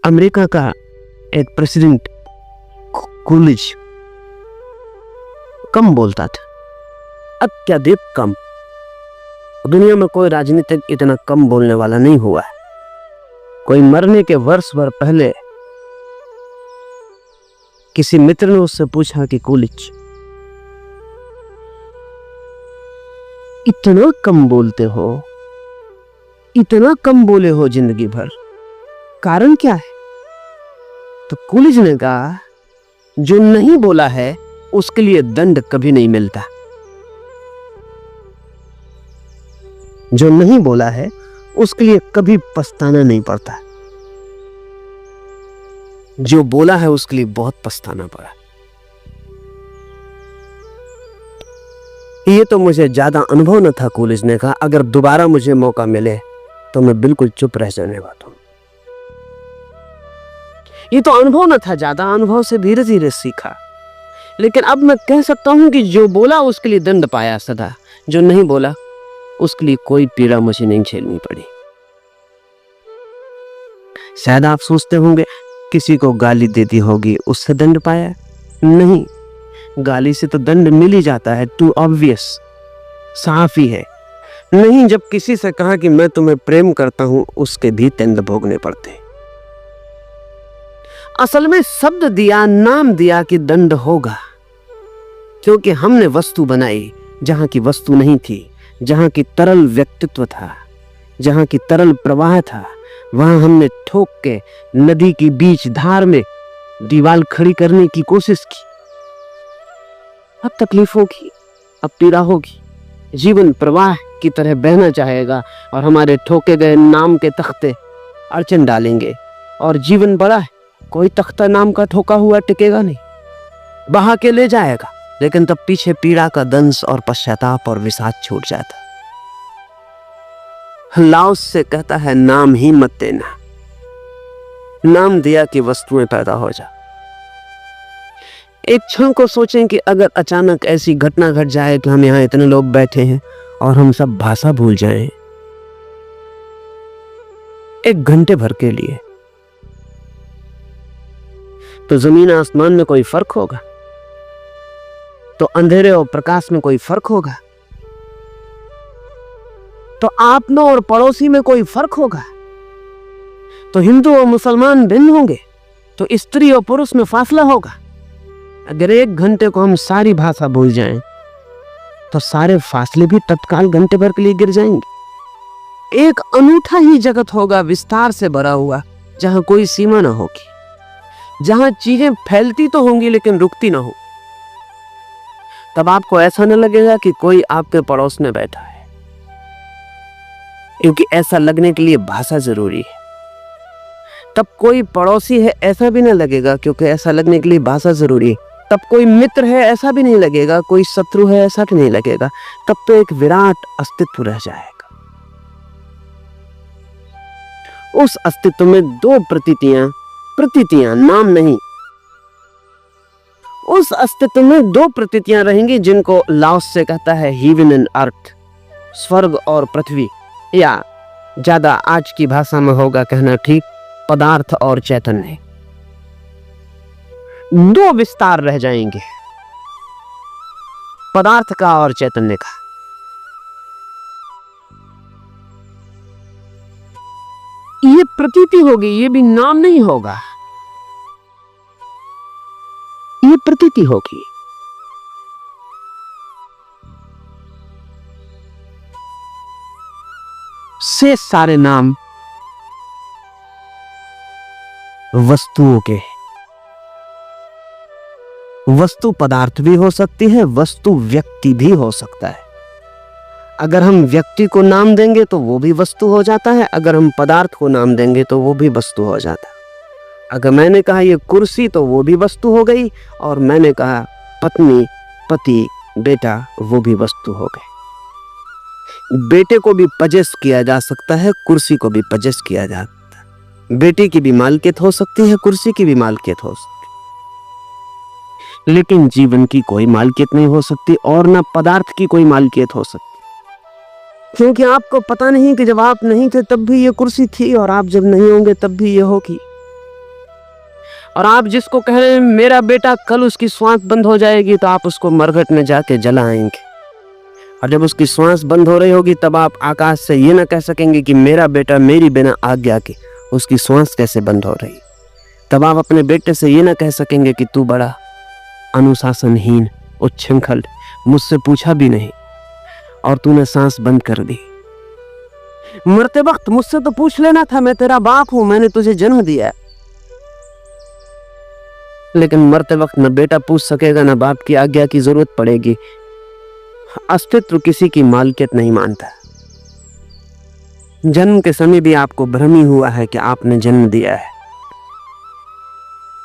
America का एक president Coolidge कम बोलता था, अत्यधिक कम। दुनिया में कोई राजनीतिक इतना कम बोलने वाला नहीं हुआ है। कोई मरने के वर्ष भर पहले किसी मित्र ने उससे पूछा कि कूलिज, इतना कम बोलते हो, इतना कम बोले हो जिंदगी भर, कारण क्या है? तो कूलिज ने कहा, जो नहीं बोला है उसके लिए दंड कभी नहीं मिलता। जो नहीं बोला है उसके लिए कभी पछताना नहीं पड़ता। जो बोला है उसके लिए बहुत पछताना पड़ा। ये तो मुझे ज्यादा अनुभव न था, कूलिज ने कहा। अगर दोबारा मुझे मौका मिले तो मैं बिल्कुल चुप रह जाने वाला हूं। ये तो अनुभव न था ज्यादा, अनुभव से धीरे धीरे सीखा। लेकिन अब मैं कह सकता हूं कि जो बोला उसके लिए दंड पाया सदा, जो नहीं बोला उसके लिए कोई पीड़ा मुझे नहीं झेलनी पड़ी। शायद आप सोचते होंगे किसी को गाली दे दी होगी उससे दंड पाया। नहीं, गाली से तो दंड मिल ही जाता है, टू ऑब्वियस, साफ ही है। नहीं, जब किसी से कहा कि मैं तुम्हें प्रेम करता हूं उसके भी दंड भोगने पड़ते। असल में शब्द दिया, नाम दिया कि दंड होगा, क्योंकि हमने वस्तु बनाई जहां की वस्तु नहीं थी, जहां की तरल व्यक्तित्व था, जहां की तरल प्रवाह था, वहां हमने ठोक के नदी की बीच धार में दीवार खड़ी करने की कोशिश की। अब तकलीफ होगी, अब पीड़ा होगी, जीवन प्रवाह की तरह बहना चाहेगा और हमारे ठोके गए नाम के तख्ते अड़चन डालेंगे। और जीवन बड़ा है, कोई तख्ता नाम का ठोका हुआ टिकेगा नहीं, बहा के ले जाएगा, लेकिन तब पीछे पीड़ा का दंश और पश्चाताप और विषाद छूट जाता। लाओस से कहता है, नाम ही मत देना, नाम दिया कि वस्तुएं पैदा हो जा। एक क्षण को सोचें कि अगर अचानक ऐसी घटना घट जाए कि हम यहां इतने लोग बैठे हैं और हम सब भाषा भूल जाएं, एक घंटे भर के लिए, तो जमीन आसमान में कोई फर्क होगा? तो अंधेरे और प्रकाश में कोई फर्क होगा? तो आप में और पड़ोसी में कोई फर्क होगा? तो हिंदू और मुसलमान भिन्न होंगे? तो स्त्री और पुरुष में फासला होगा? अगर एक घंटे को हम सारी भाषा भूल जाएं, तो सारे फासले भी तत्काल घंटे भर के लिए गिर जाएंगे। एक अनूठा ही जगत होगा, विस्तार से भरा हुआ, जहां कोई सीमा ना होगी, जहां चीजें फैलती तो होंगी लेकिन रुकती ना हो। तब आपको ऐसा न लगेगा कि कोई आपके पड़ोस में बैठा है, क्योंकि ऐसा लगने के लिए भाषा जरूरी है। तब कोई पड़ोसी है ऐसा भी न लगेगा, क्योंकि ऐसा लगने के लिए भाषा जरूरी है। तब कोई मित्र है ऐसा भी नहीं लगेगा, कोई शत्रु है ऐसा भी नहीं लगेगा। तब तो एक विराट अस्तित्व रह जाएगा। उस अस्तित्व में दो प्रतीतियां, नाम नहीं, उस अस्तित्व में दो प्रतीतियां रहेंगी जिनको लाओस से कहता है हेवन एंड अर्थ, स्वर्ग और पृथ्वी, या ज्यादा आज की भाषा में होगा कहना ठीक, पदार्थ और चैतन्य। दो विस्तार रह जाएंगे, पदार्थ का और चैतन्य का। ये प्रतीति होगी, ये भी नाम नहीं होगा, ये प्रतीति होगी। से सारे नाम वस्तुओं के, वस्तु पदार्थ भी हो सकती है, वस्तु व्यक्ति भी हो सकता है। अगर हम व्यक्ति को नाम देंगे तो वो भी वस्तु हो जाता है, अगर हम पदार्थ को नाम देंगे तो वो भी वस्तु हो जाता है। अगर मैंने कहा ये कुर्सी तो वो भी वस्तु हो गई, और मैंने कहा पत्नी, पति, बेटा, वो भी वस्तु हो गए। बेटे को भी पजेस किया जा सकता है, कुर्सी को भी पजेस किया जाता है। बेटे की भी मालकियत हो सकती है, कुर्सी की भी मालकियत हो सकती है, लेकिन जीवन की कोई मालकियत नहीं हो सकती और ना पदार्थ की कोई मालकियत हो सकती, क्योंकि आपको पता नहीं कि जब आप नहीं थे तब भी ये कुर्सी थी, और आप जब नहीं होंगे तब भी ये होगी। और आप जिसको कह रहे हैं मेरा बेटा कल उसकी सांस बंद हो जाएगी, तो आप उसको मरघट में जाके जलाएंगे। और जब उसकी सांस बंद हो रही होगी तब आप आकाश से ये ना कह सकेंगे कि मेरा बेटा मेरी बिना आज्ञा के उसकी सांस कैसे बंद हो रही। तब आप अपने बेटे से ये ना कह सकेंगे कि तू बड़ा अनुशासनहीन, उच्छृंखल, मुझसे पूछा भी नहीं और तूने सांस बंद कर दी। मरते वक्त मुझसे तो पूछ लेना था, मैं तेरा बाप हूं, मैंने तुझे जन्म दिया। लेकिन मरते वक्त न बेटा पूछ सकेगा, न बाप की आज्ञा की जरूरत पड़ेगी। अस्तित्व किसी की मालकियत नहीं मानता। जन्म के समय भी आपको भ्रम ही हुआ है कि आपने जन्म दिया है।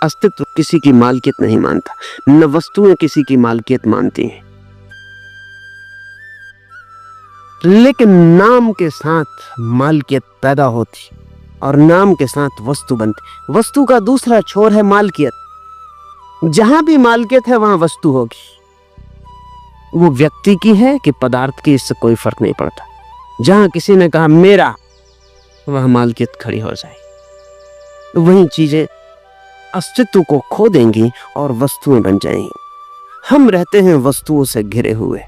अस्तित्व किसी की मालकियत नहीं मानता, न वस्तुएं किसी की मालकियत मानती हैं। लेकिन नाम के साथ मालकियत पैदा होती और नाम के साथ वस्तु बनती। वस्तु का दूसरा छोर है मालकियत। जहां भी मालकियत है वहां वस्तु होगी। वो व्यक्ति की है कि पदार्थ की, इससे कोई फर्क नहीं पड़ता। जहां किसी ने कहा मेरा, वह मालकियत खड़ी हो जाएगी। वही चीजें अस्तित्व को खो देंगी और वस्तुएं बन जाएंगी। हम रहते हैं वस्तुओं से घिरे हुए।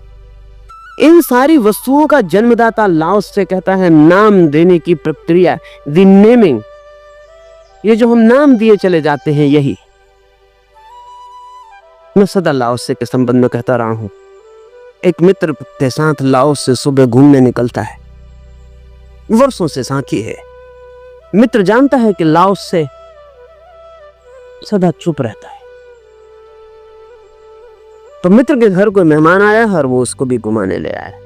इन सारी वस्तुओं का जन्मदाता लाओस से कहता है नाम देने की प्रक्रिया, द नेमिंग। ये जो हम नाम दिए चले जाते हैं, यही मैं सदा लाओस से के संबंध में कहता रहा हूं। एक मित्र के साथ लाओस से सुबह घूमने निकलता है। वर्षों से साथी है। मित्र जानता है कि लाओस से सदा चुप रहता है। तो मित्र के घर कोई मेहमान आया और वो उसको भी घुमाने ले आया।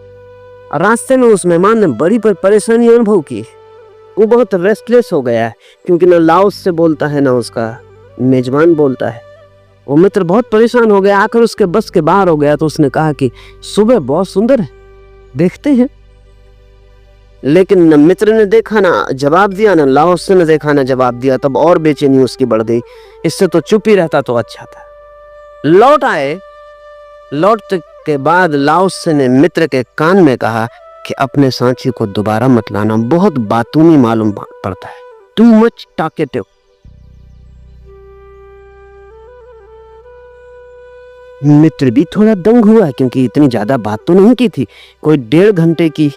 और रास्ते में उस मेहमान ने बड़ी परेशानी अनुभव की। वो बहुत रेस्टलेस हो गया है, क्योंकि ना लाओस से बोलता है ना उसका मेजबान बोलता है। वो मित्र बहुत परेशान हो गया, आकर उसके बस के बाहर हो गया। तो उसने कहा कि सुबह बहुत सुंदर है, देखते हैं। लेकिन न मित्र ने देखा ना जवाब दिया, ना लाओस ने देखा ना जवाब दिया। तब और बेचैनी उसकी बढ़ गई। इससे तो चुप ही रहता तो अच्छा था। लौट आए। लौटने के बाद लाओस ने मित्र के कान में कहा कि अपने साथी को दोबारा मत लाना, बहुत बातूनी मालूम पड़ता है, टू मच टॉकेटिव। मित्र भी थोड़ा दंग हुआ, क्योंकि इतनी ज्यादा बात तो नहीं की थी। कोई 1.5 घंटे की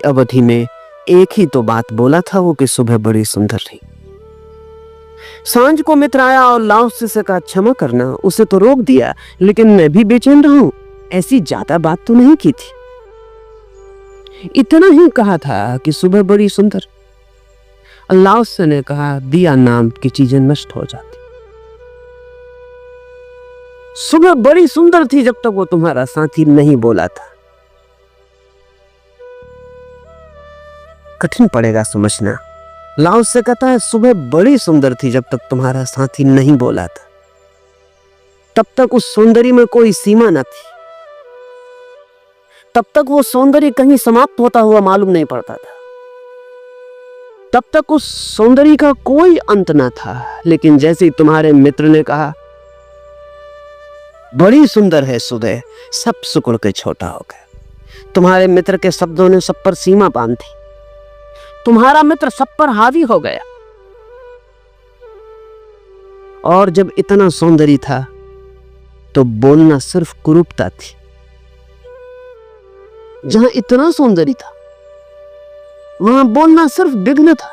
अवधि में एक ही तो बात बोला था वो कि सुबह बड़ी सुंदर थी। सांझ को मित्र आया और लाओस से कहा क्षमा करना, उसे तो रोक दिया, लेकिन मैं भी बेचैन रहा हूं, ऐसी ज्यादा बात तो नहीं की थी। इतना ही कहा था कि सुबह बड़ी सुंदर। लाओस ने कहा दिया नाम की चीजें नष्ट हो जाती। सुबह बड़ी सुंदर थी जब तक वो तुम्हारा साथी नहीं बोला था। कठिन पड़ेगा समझना। लाओस से कहता है सुबह बड़ी सुंदर थी जब तक तुम्हारा साथी नहीं बोला था। तब तक उस सौंदर्य में कोई सीमा न थी। तब तक वो सौंदर्य कहीं समाप्त होता हुआ मालूम नहीं पड़ता था। तब तक उस सौंदर्य का कोई अंत न था। लेकिन जैसे ही तुम्हारे मित्र ने कहा बड़ी सुंदर है सुबह, सब सिकुड़ के छोटा हो गया। तुम्हारे मित्र के शब्दों ने सब पर सीमा बांधी। तुम्हारा मित्र सब पर हावी हो गया। और जब इतना सौंदर्य था तो बोलना सिर्फ कुरूपता थी। जहां इतना सौंदर्य था वहां बोलना सिर्फ विघ्न था।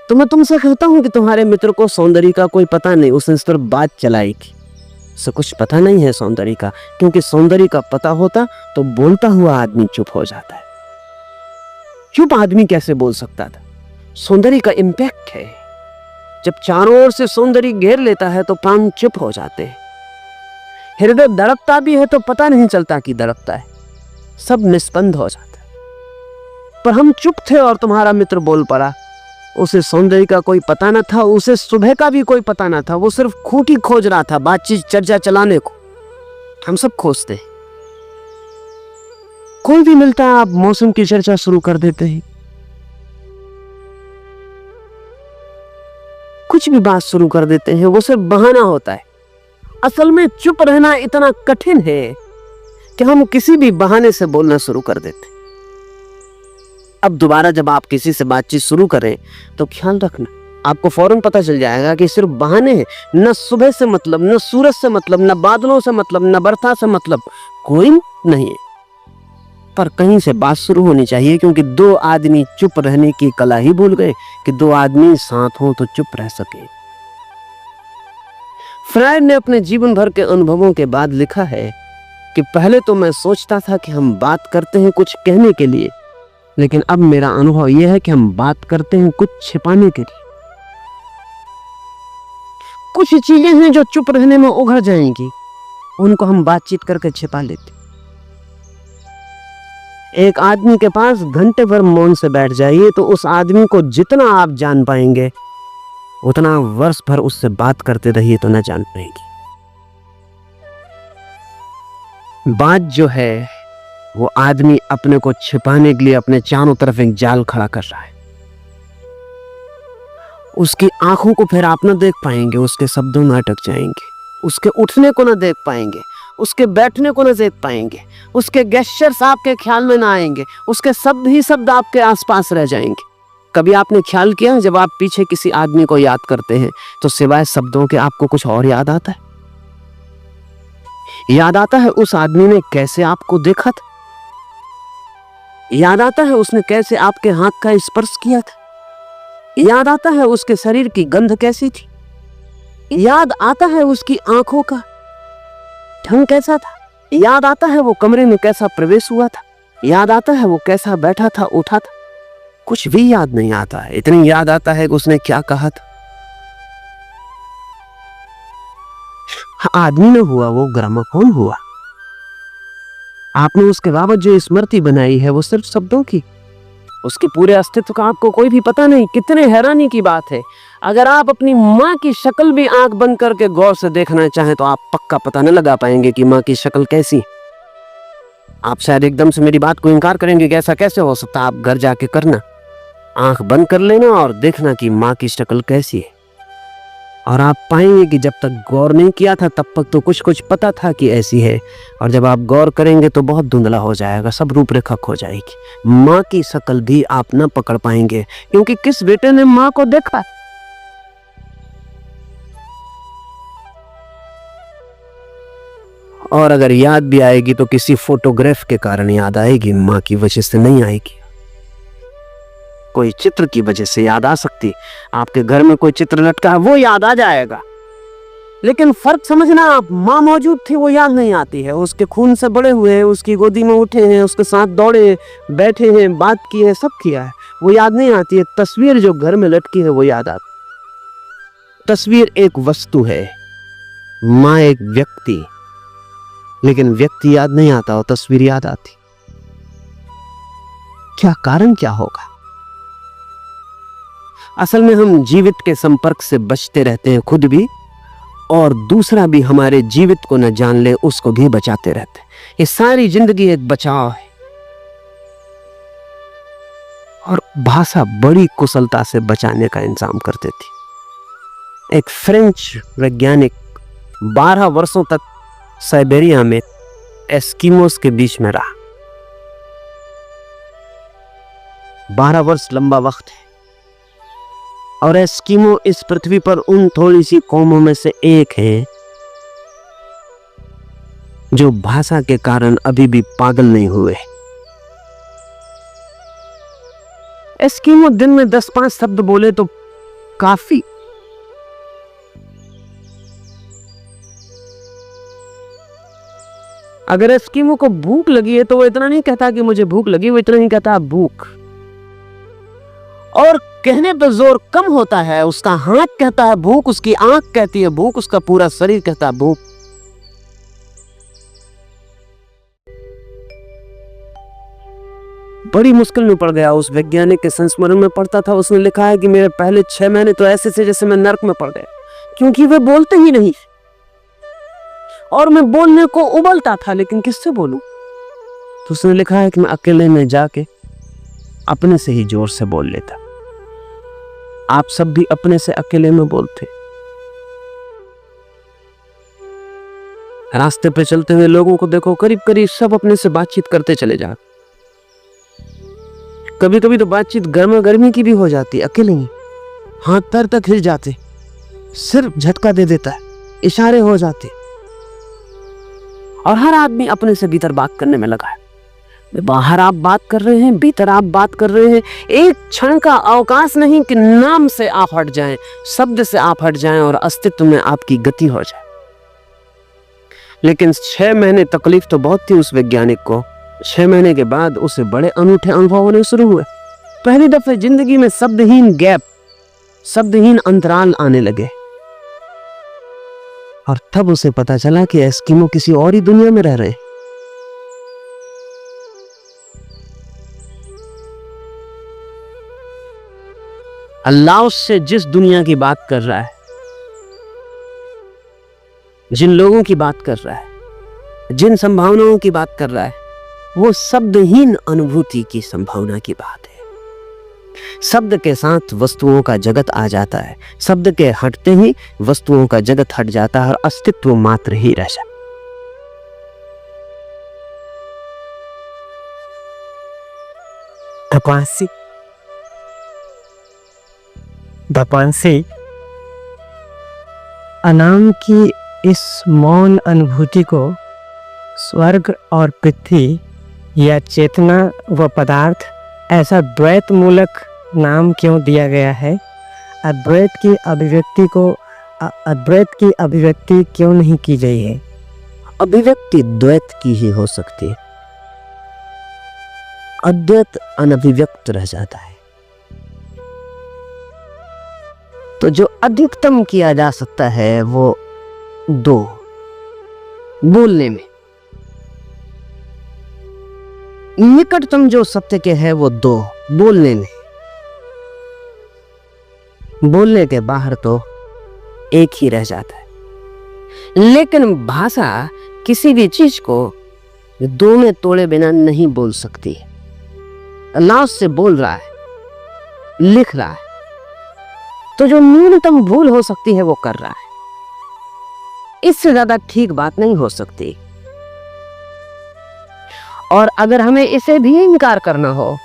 तो मैं तुमसे कहता हूं कि तुम्हारे मित्र को सौंदर्य का कोई पता नहीं, उसने सिर्फ बात चलाई की। उसे कुछ पता नहीं है सौंदर्य का, क्योंकि सौंदर्य का पता होता तो बोलता हुआ आदमी चुप हो जाता है। चुप आदमी कैसे बोल सकता था? सौंदर्य का इंपैक्ट है। जब चारों ओर से सौंदर्य घेर लेता है तो प्राण चुप हो जाते हैं। हृदय धड़कता भी है तो पता नहीं चलता कि धड़कता है, सब निष्पंद हो जाता है। पर हम चुप थे और तुम्हारा मित्र बोल पड़ा। उसे सौंदर्य का कोई पता न था, उसे सुबह का भी कोई पता न था। वो सिर्फ खूंटी खोज रहा था, बातचीत चर्चा चलाने को। हम सब खोजते हैं। कोई भी मिलता है आप मौसम की चर्चा शुरू कर देते हैं, कुछ भी बात शुरू कर देते हैं। वो सिर्फ बहाना होता है। असल में चुप रहना इतना कठिन है कि हम किसी भी बहाने से बोलना शुरू कर देते। अब दोबारा जब आप किसी से बातचीत शुरू करें तो ख्याल रखना आपको फौरन पता चल जाएगा कि सिर्फ बहाने हैं। न सुबह से मतलब, न सूरज से मतलब, न बादलों से मतलब, न बरसा से मतलब, कोई नहीं है। पर कहीं से बात शुरू होनी चाहिए, क्योंकि दो आदमी चुप रहने की कला ही भूल गए कि दो आदमी साथ हो तो चुप रह सके। फ्रायड ने अपने जीवन भर के अनुभवों के बाद लिखा है कि पहले तो मैं सोचता था कि हम बात करते हैं कुछ कहने के लिए, लेकिन अब मेरा अनुभव यह है कि हम बात करते हैं कुछ छिपाने के लिए। कुछ चीजें हैं जो चुप रहने में उघड़ जाएंगी, उनको हम बातचीत करके छिपा लेते। एक आदमी के पास घंटे भर मौन से बैठ जाइए तो उस आदमी को जितना आप जान पाएंगे, उतना वर्ष भर उससे बात करते रहिए तो न जान पाएंगे। बात जो है वो आदमी अपने को छिपाने के लिए अपने चारों तरफ एक जाल खड़ा कर रहा है। उसकी आंखों को फिर आप न देख पाएंगे, उसके शब्दों में अटक जाएंगे, उसके उठने को न देख पाएंगे, उसके बैठने को न देख पाएंगे, उसके गेस्चर्स आपके ख्याल में ना आएंगे, उसके शब्द ही शब्द आपके आसपास रह जाएंगे। कभी आपने ख्याल किया जब आप पीछे किसी आदमी को याद करते हैं तो सिवाय शब्दों के आपको कुछ और याद आता है? याद आता है उस आदमी ने कैसे आपको देखा था, याद आता है उसने कैसे आपके हाथ का स्पर्श किया था, याद आता है उसके शरीर की गंध कैसी थी, याद आता है उसकी आंखों का ढंग कैसा था, याद आता है वो कमरे में कैसा प्रवेश हुआ था, याद आता है वो कैसा बैठा था उठा था। कुछ भी याद नहीं आता है, इतनी याद आता है कि उसने क्या कहा था। आदमी न हुआ, वो ग्रामोफोन हुआ। आपने उसके बाबत जो स्मृति बनाई है वो सिर्फ शब्दों की, उसके पूरे अस्तित्व का आपको कोई भी पता नहीं। कितने हैरानी की बात है, अगर आप अपनी माँ की शक्ल भी आंख बंद करके गौर से देखना चाहें तो आप पक्का पता न लगा पाएंगे कि माँ की शक्ल कैसी। आप शायद एकदम से मेरी बात को इनकार करेंगे कि ऐसा कैसे हो सकता है। आप घर जाके करना, आंख बंद कर लेना और देखना कि माँ की शक्ल कैसी है, और आप पाएंगे कि जब तक गौर नहीं किया था तब तक तो कुछ कुछ पता था कि ऐसी है, और जब आप गौर करेंगे तो बहुत धुंधला हो जाएगा, सब रूपरेखा खो जाएगी। माँ की शक्ल भी आप न पकड़ पाएंगे, क्योंकि किस बेटे ने माँ को देखा? और अगर याद भी आएगी तो किसी फोटोग्राफ के कारण याद आएगी, माँ की वजह से नहीं आएगी। कोई चित्र की वजह से याद आ सकती, आपके घर में कोई चित्र लटका है वो याद आ जाएगा, लेकिन फर्क समझना, आप माँ मौजूद थी वो याद नहीं आती है। उसके खून से बड़े हुए हैं, उसकी गोदी में उठे हैं, उसके साथ दौड़े, बैठे हैं, बात की है, सब किया है, वो याद नहीं आती है। तस्वीर जो घर में लटकी है वो याद आती। तस्वीर एक वस्तु है, माँ एक व्यक्ति, लेकिन व्यक्ति याद नहीं आता और तस्वीर याद आती। क्या कारण क्या होगा? असल में हम जीवित के संपर्क से बचते रहते हैं, खुद भी, और दूसरा भी हमारे जीवित को न जान ले उसको भी बचाते रहते हैं। ये सारी जिंदगी एक बचाव है, और भाषा बड़ी कुशलता से बचाने का इंतजाम करती थी। एक फ्रेंच वैज्ञानिक 12 वर्षों तक साइबेरिया में एस्किमोस के बीच में रहा। 12 वर्ष लंबा वक्त है, और एस्किमो इस पृथ्वी पर उन थोड़ी सी कौमों में से एक है जो भाषा के कारण अभी भी पागल नहीं हुए। एस्किमो दिन में 10-5 शब्द बोले तो काफी। अगर एस्किमो को भूख लगी है तो वो इतना नहीं कहता कि मुझे भूख लगी, वो इतना नहीं कहता भूख। और कहने पर जोर कम होता है, उसका हाथ कहता है भूख, उसकी आंख कहती है भूख, उसका पूरा शरीर कहता है भूख। बड़ी मुश्किल में पड़ गया। उस वैज्ञानिक के संस्मरण में पढ़ता था, उसने लिखा है कि मेरे पहले 6 महीने तो ऐसे थे जैसे मैं नर्क में पड़ गया, क्योंकि वे बोलते ही नहीं और मैं बोलने को उबलता था, लेकिन किससे बोलूं? तो उसने लिखा है कि मैं अकेले में जाके अपने से ही जोर से बोल लेता। आप सब भी अपने से अकेले में बोलते। रास्ते पे चलते हुए लोगों को देखो, करीब करीब सब अपने से बातचीत करते चले जा। कभी कभी तो बातचीत गर्मा गर्मी की भी हो जाती, अकेले ही। हाथ पैर तक हिल जाते, सिर्फ झटका दे देता है, इशारे हो जाते, और हर आदमी अपने से भीतर बात करने में लगा है। बाहर आप बात कर रहे हैं, भीतर आप बात कर रहे हैं। एक क्षण का अवकाश नहीं कि नाम से आप हट जाएं, शब्द से आप हट जाएं और अस्तित्व में आपकी गति हो जाए। लेकिन 6 महीने तकलीफ तो बहुत थी उस वैज्ञानिक को। 6 महीने के बाद उसे बड़े अनूठे अनुभव होने शुरू हुए। पहली दफे जिंदगी में शब्दहीन गैप, शब्दहीन अंतराल आने लगे, और तब उसे पता चला कि एस्किमो किसी और ही दुनिया में रह रहे हैं। अल्लाह से जिस दुनिया की बात कर रहा है, जिन लोगों की बात कर रहा है, जिन संभावनाओं की बात कर रहा है, वो शब्दहीन अनुभूति की संभावना की बात है। शब्द के साथ वस्तुओं का जगत आ जाता है, शब्द के हटते ही वस्तुओं का जगत हट जाता है और अस्तित्व मात्र ही रह जाता है। भगवानसी अनाम की इस मौन अनुभूति को स्वर्ग और पृथ्वी या चेतना व पदार्थ ऐसा द्वैत मूलक नाम क्यों दिया गया है? अद्वैत की अभिव्यक्ति क्यों नहीं की गई है? अभिव्यक्ति द्वैत की ही हो सकती है, अद्वैत अनभिव्यक्त रह जाता है। तो जो अधिकतम किया जा सकता है वो 2, बोलने में। निकटतम जो सत्य के है वो 2, बोलने में। बोलने के बाहर तो एक ही रह जाता है। लेकिन भाषा किसी भी चीज को 2 में तोड़े बिना नहीं बोल सकती। अल्लाह से बोल रहा है, लिख रहा है, तो जो न्यूनतम भूल हो सकती है वो कर रहा है। इससे ज्यादा ठीक बात नहीं हो सकती। और अगर हमें इसे भी इनकार करना हो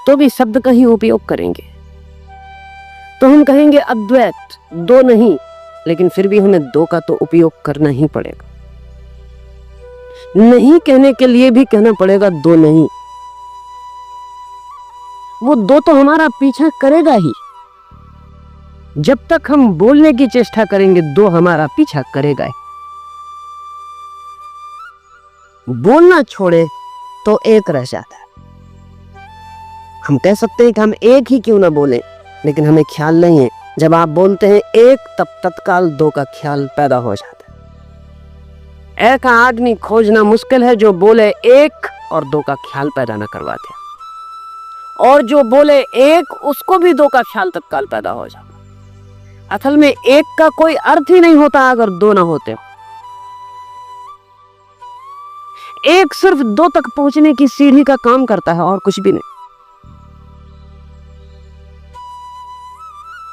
तो भी शब्द का ही उपयोग करेंगे। तो हम कहेंगे अद्वैत, 2 नहीं, लेकिन फिर भी हमें 2 का तो उपयोग करना ही पड़ेगा। नहीं कहने के लिए भी कहना पड़ेगा 2 नहीं। वो 2 तो हमारा पीछा करेगा ही। जब तक हम बोलने की चेष्टा करेंगे 2 हमारा पीछा करेगा ही। बोलना छोड़े तो 1 रह जाता है। हम कह सकते हैं कि हम 1 ही क्यों ना बोले, लेकिन हमें ख्याल नहीं है। जब आप बोलते हैं 1, तब तत्काल 2 का ख्याल पैदा हो जाता है। ऐसा आदमी खोजना मुश्किल है जो बोले 1 और 2 का ख्याल पैदा न करवाते, और जो बोले 1 उसको भी 2 का ख्याल तत्काल पैदा हो जाता। असल में 1 का कोई अर्थ ही नहीं होता अगर 2 ना होते। 1 सिर्फ 2 तक पहुंचने की सीढ़ी का काम करता है और कुछ भी नहीं।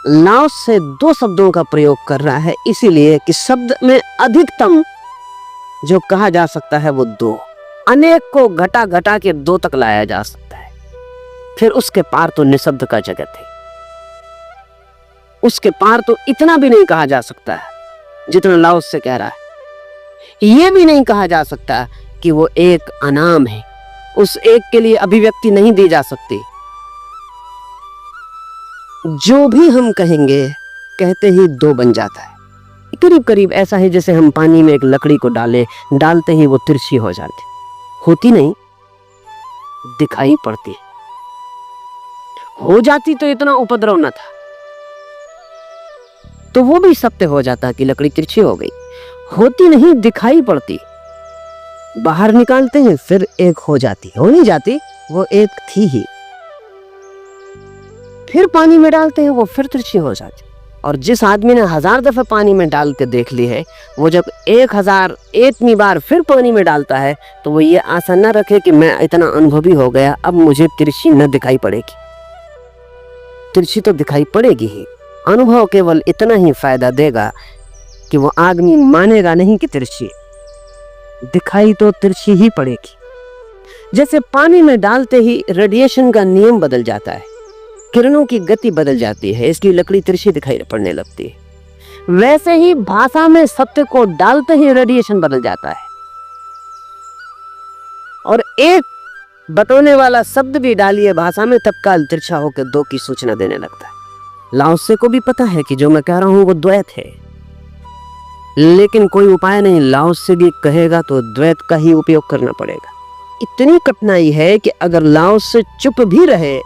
लाओस से 2 शब्दों का प्रयोग कर रहा है, इसीलिए कि शब्द में अधिकतम जो कहा जा सकता है वो 2। अनेक को घटा घटा के 2 तक लाया जा सकता है। फिर उसके पार तो निशब्द का जगत है। उसके पार तो इतना भी नहीं कहा जा सकता है जितना लाओस से कह रहा है। यह भी नहीं कहा जा सकता कि वो एक अनाम है। उस एक के लिए अभिव्यक्ति नहीं दी जा सकती। जो भी हम कहेंगे कहते ही 2 बन जाता है। करीब करीब ऐसा है जैसे हम पानी में एक लकड़ी को डालते ही वो तिरछी हो जाती। होती नहीं, दिखाई पड़ती। हो जाती तो इतना उपद्रव न था, तो वो भी सत्य हो जाता कि लकड़ी तिरछी हो गई। होती नहीं, दिखाई पड़ती। बाहर निकालते हैं फिर 1 हो जाती। हो नहीं जाती, वो 1 थी ही। फिर पानी में डालते हैं वो फिर तिरछी हो जाती। और जिस आदमी ने 1000 दफे पानी में डाल के देख ली है, वो जब 1001वीं बार फिर पानी में डालता है तो वो ये आशा न रखे कि मैं इतना अनुभवी हो गया, अब मुझे तिरछी न दिखाई पड़ेगी। तिरछी तो दिखाई पड़ेगी ही। अनुभव केवल इतना ही फायदा देगा कि वो आदमी मानेगा नहीं कि तिरछी, दिखाई तो तिरछी ही पड़ेगी। जैसे पानी में डालते ही रेडिएशन का नियम बदल जाता है। किरणों की गति बदल जाती है, इसकी लकड़ी तिरछी दिखाई पड़ने लगती है, वैसे ही भाषा में सत्य को डालते ही रेडिएशन बदल जाता है। और एक बताने वाला शब्द भी डालिए भाषा में, तत्काल तिरछा होकर दो की सूचना देने लगता है। लाओ त्से को भी पता है कि जो मैं कह रहा हूं वो द्वैत है, लेकिन कोई उपाय नहीं। लाओ त्से भी कहेगा तो द्वैत का ही उपयोग करना पड़ेगा। इतनी कठिनाई है कि अगर लाओ त्से चुप भी रहे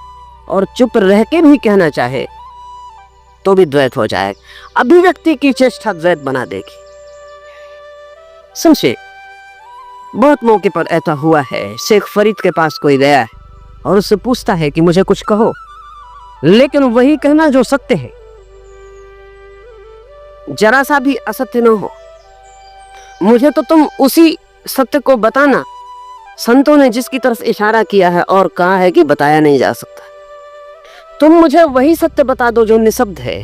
और चुप रह के भी कहना चाहे तो भी द्वैत हो जाएगा। अभिव्यक्ति की चेष्टा द्वैत बना देगी। समझे, बहुत मौके पर ऐसा हुआ है। शेख फरीद के पास कोई गया है और उससे पूछता है कि मुझे कुछ कहो, लेकिन वही कहना जो सत्य है, जरा सा भी असत्य न हो। मुझे तो तुम उसी सत्य को बताना। संतों ने जिसकी तरफ इशारा किया है और कहा है कि बताया नहीं जा सकता, तुम मुझे वही सत्य बता दो जो निशब्द है।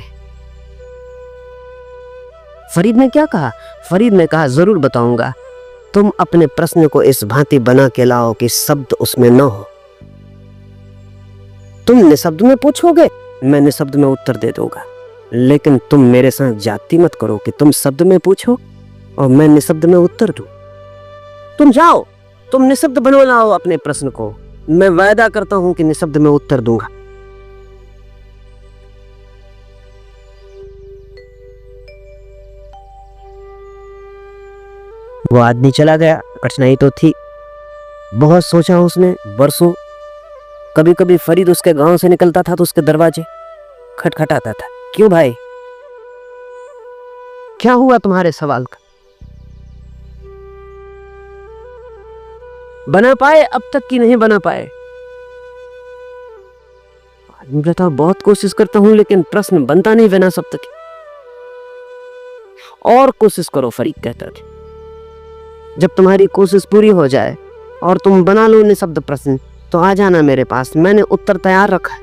फरीद ने क्या कहा? फरीद ने कहा, जरूर बताऊंगा, तुम अपने प्रश्न को इस भांति बना के लाओ कि शब्द उसमें न हो। तुम निशब्द में पूछोगे, मैं निशब्द में उत्तर दे दूंगा, लेकिन तुम मेरे साथ जाति मत करो कि तुम शब्द में पूछो और मैं निशब्द में उत्तर दूं। तुम जाओ, तुम निशब्द बनो लाओ अपने प्रश्न को, मैं वायदा करता हूं कि निशब्द में उत्तर दूंगा। वो आदमी चला गया। कठिनाई तो थी, बहुत सोचा उसने बरसों। कभी कभी फरीद उसके गांव से निकलता था तो उसके दरवाजे खटखटाता था। क्यों भाई, क्या हुआ तुम्हारे सवाल का? बना पाए अब तक कि नहीं बना पाए? आदमी कहता, बहुत कोशिश करता हूं लेकिन प्रश्न बनता नहीं बिना शब्द के। और कोशिश करो, फरीद कहता था। जब तुम्हारी कोशिश पूरी हो जाए और तुम बना लो निशब्द प्रश्न तो आ जाना मेरे पास, मैंने उत्तर तैयार रखा है।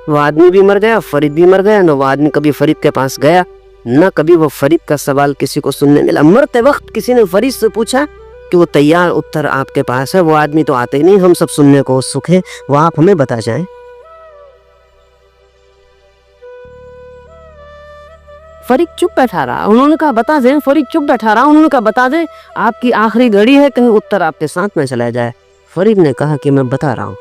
वो आदमी भी मर गया, फरीद भी मर गया। न वो आदमी कभी फरीद के पास गया, न कभी वो फरीद का सवाल किसी को सुनने मिला। मरते वक्त किसी ने फरीद से पूछा कि वो तैयार उत्तर आपके पास है, वो आदमी तो आते ही नहीं, हम सब सुनने को उत्सुक है, वो आप हमें बता जाएं। फरीद चुप बैठा रहा। उन्होंने कहा बता दें। फरीद चुप बैठा रहा। उन्होंने कहा बता दें, आपकी आखिरी घड़ी है, कहीं उत्तर आपके साथ में चला जाए। फरीद ने कहा कि मैं बता रहा हूं,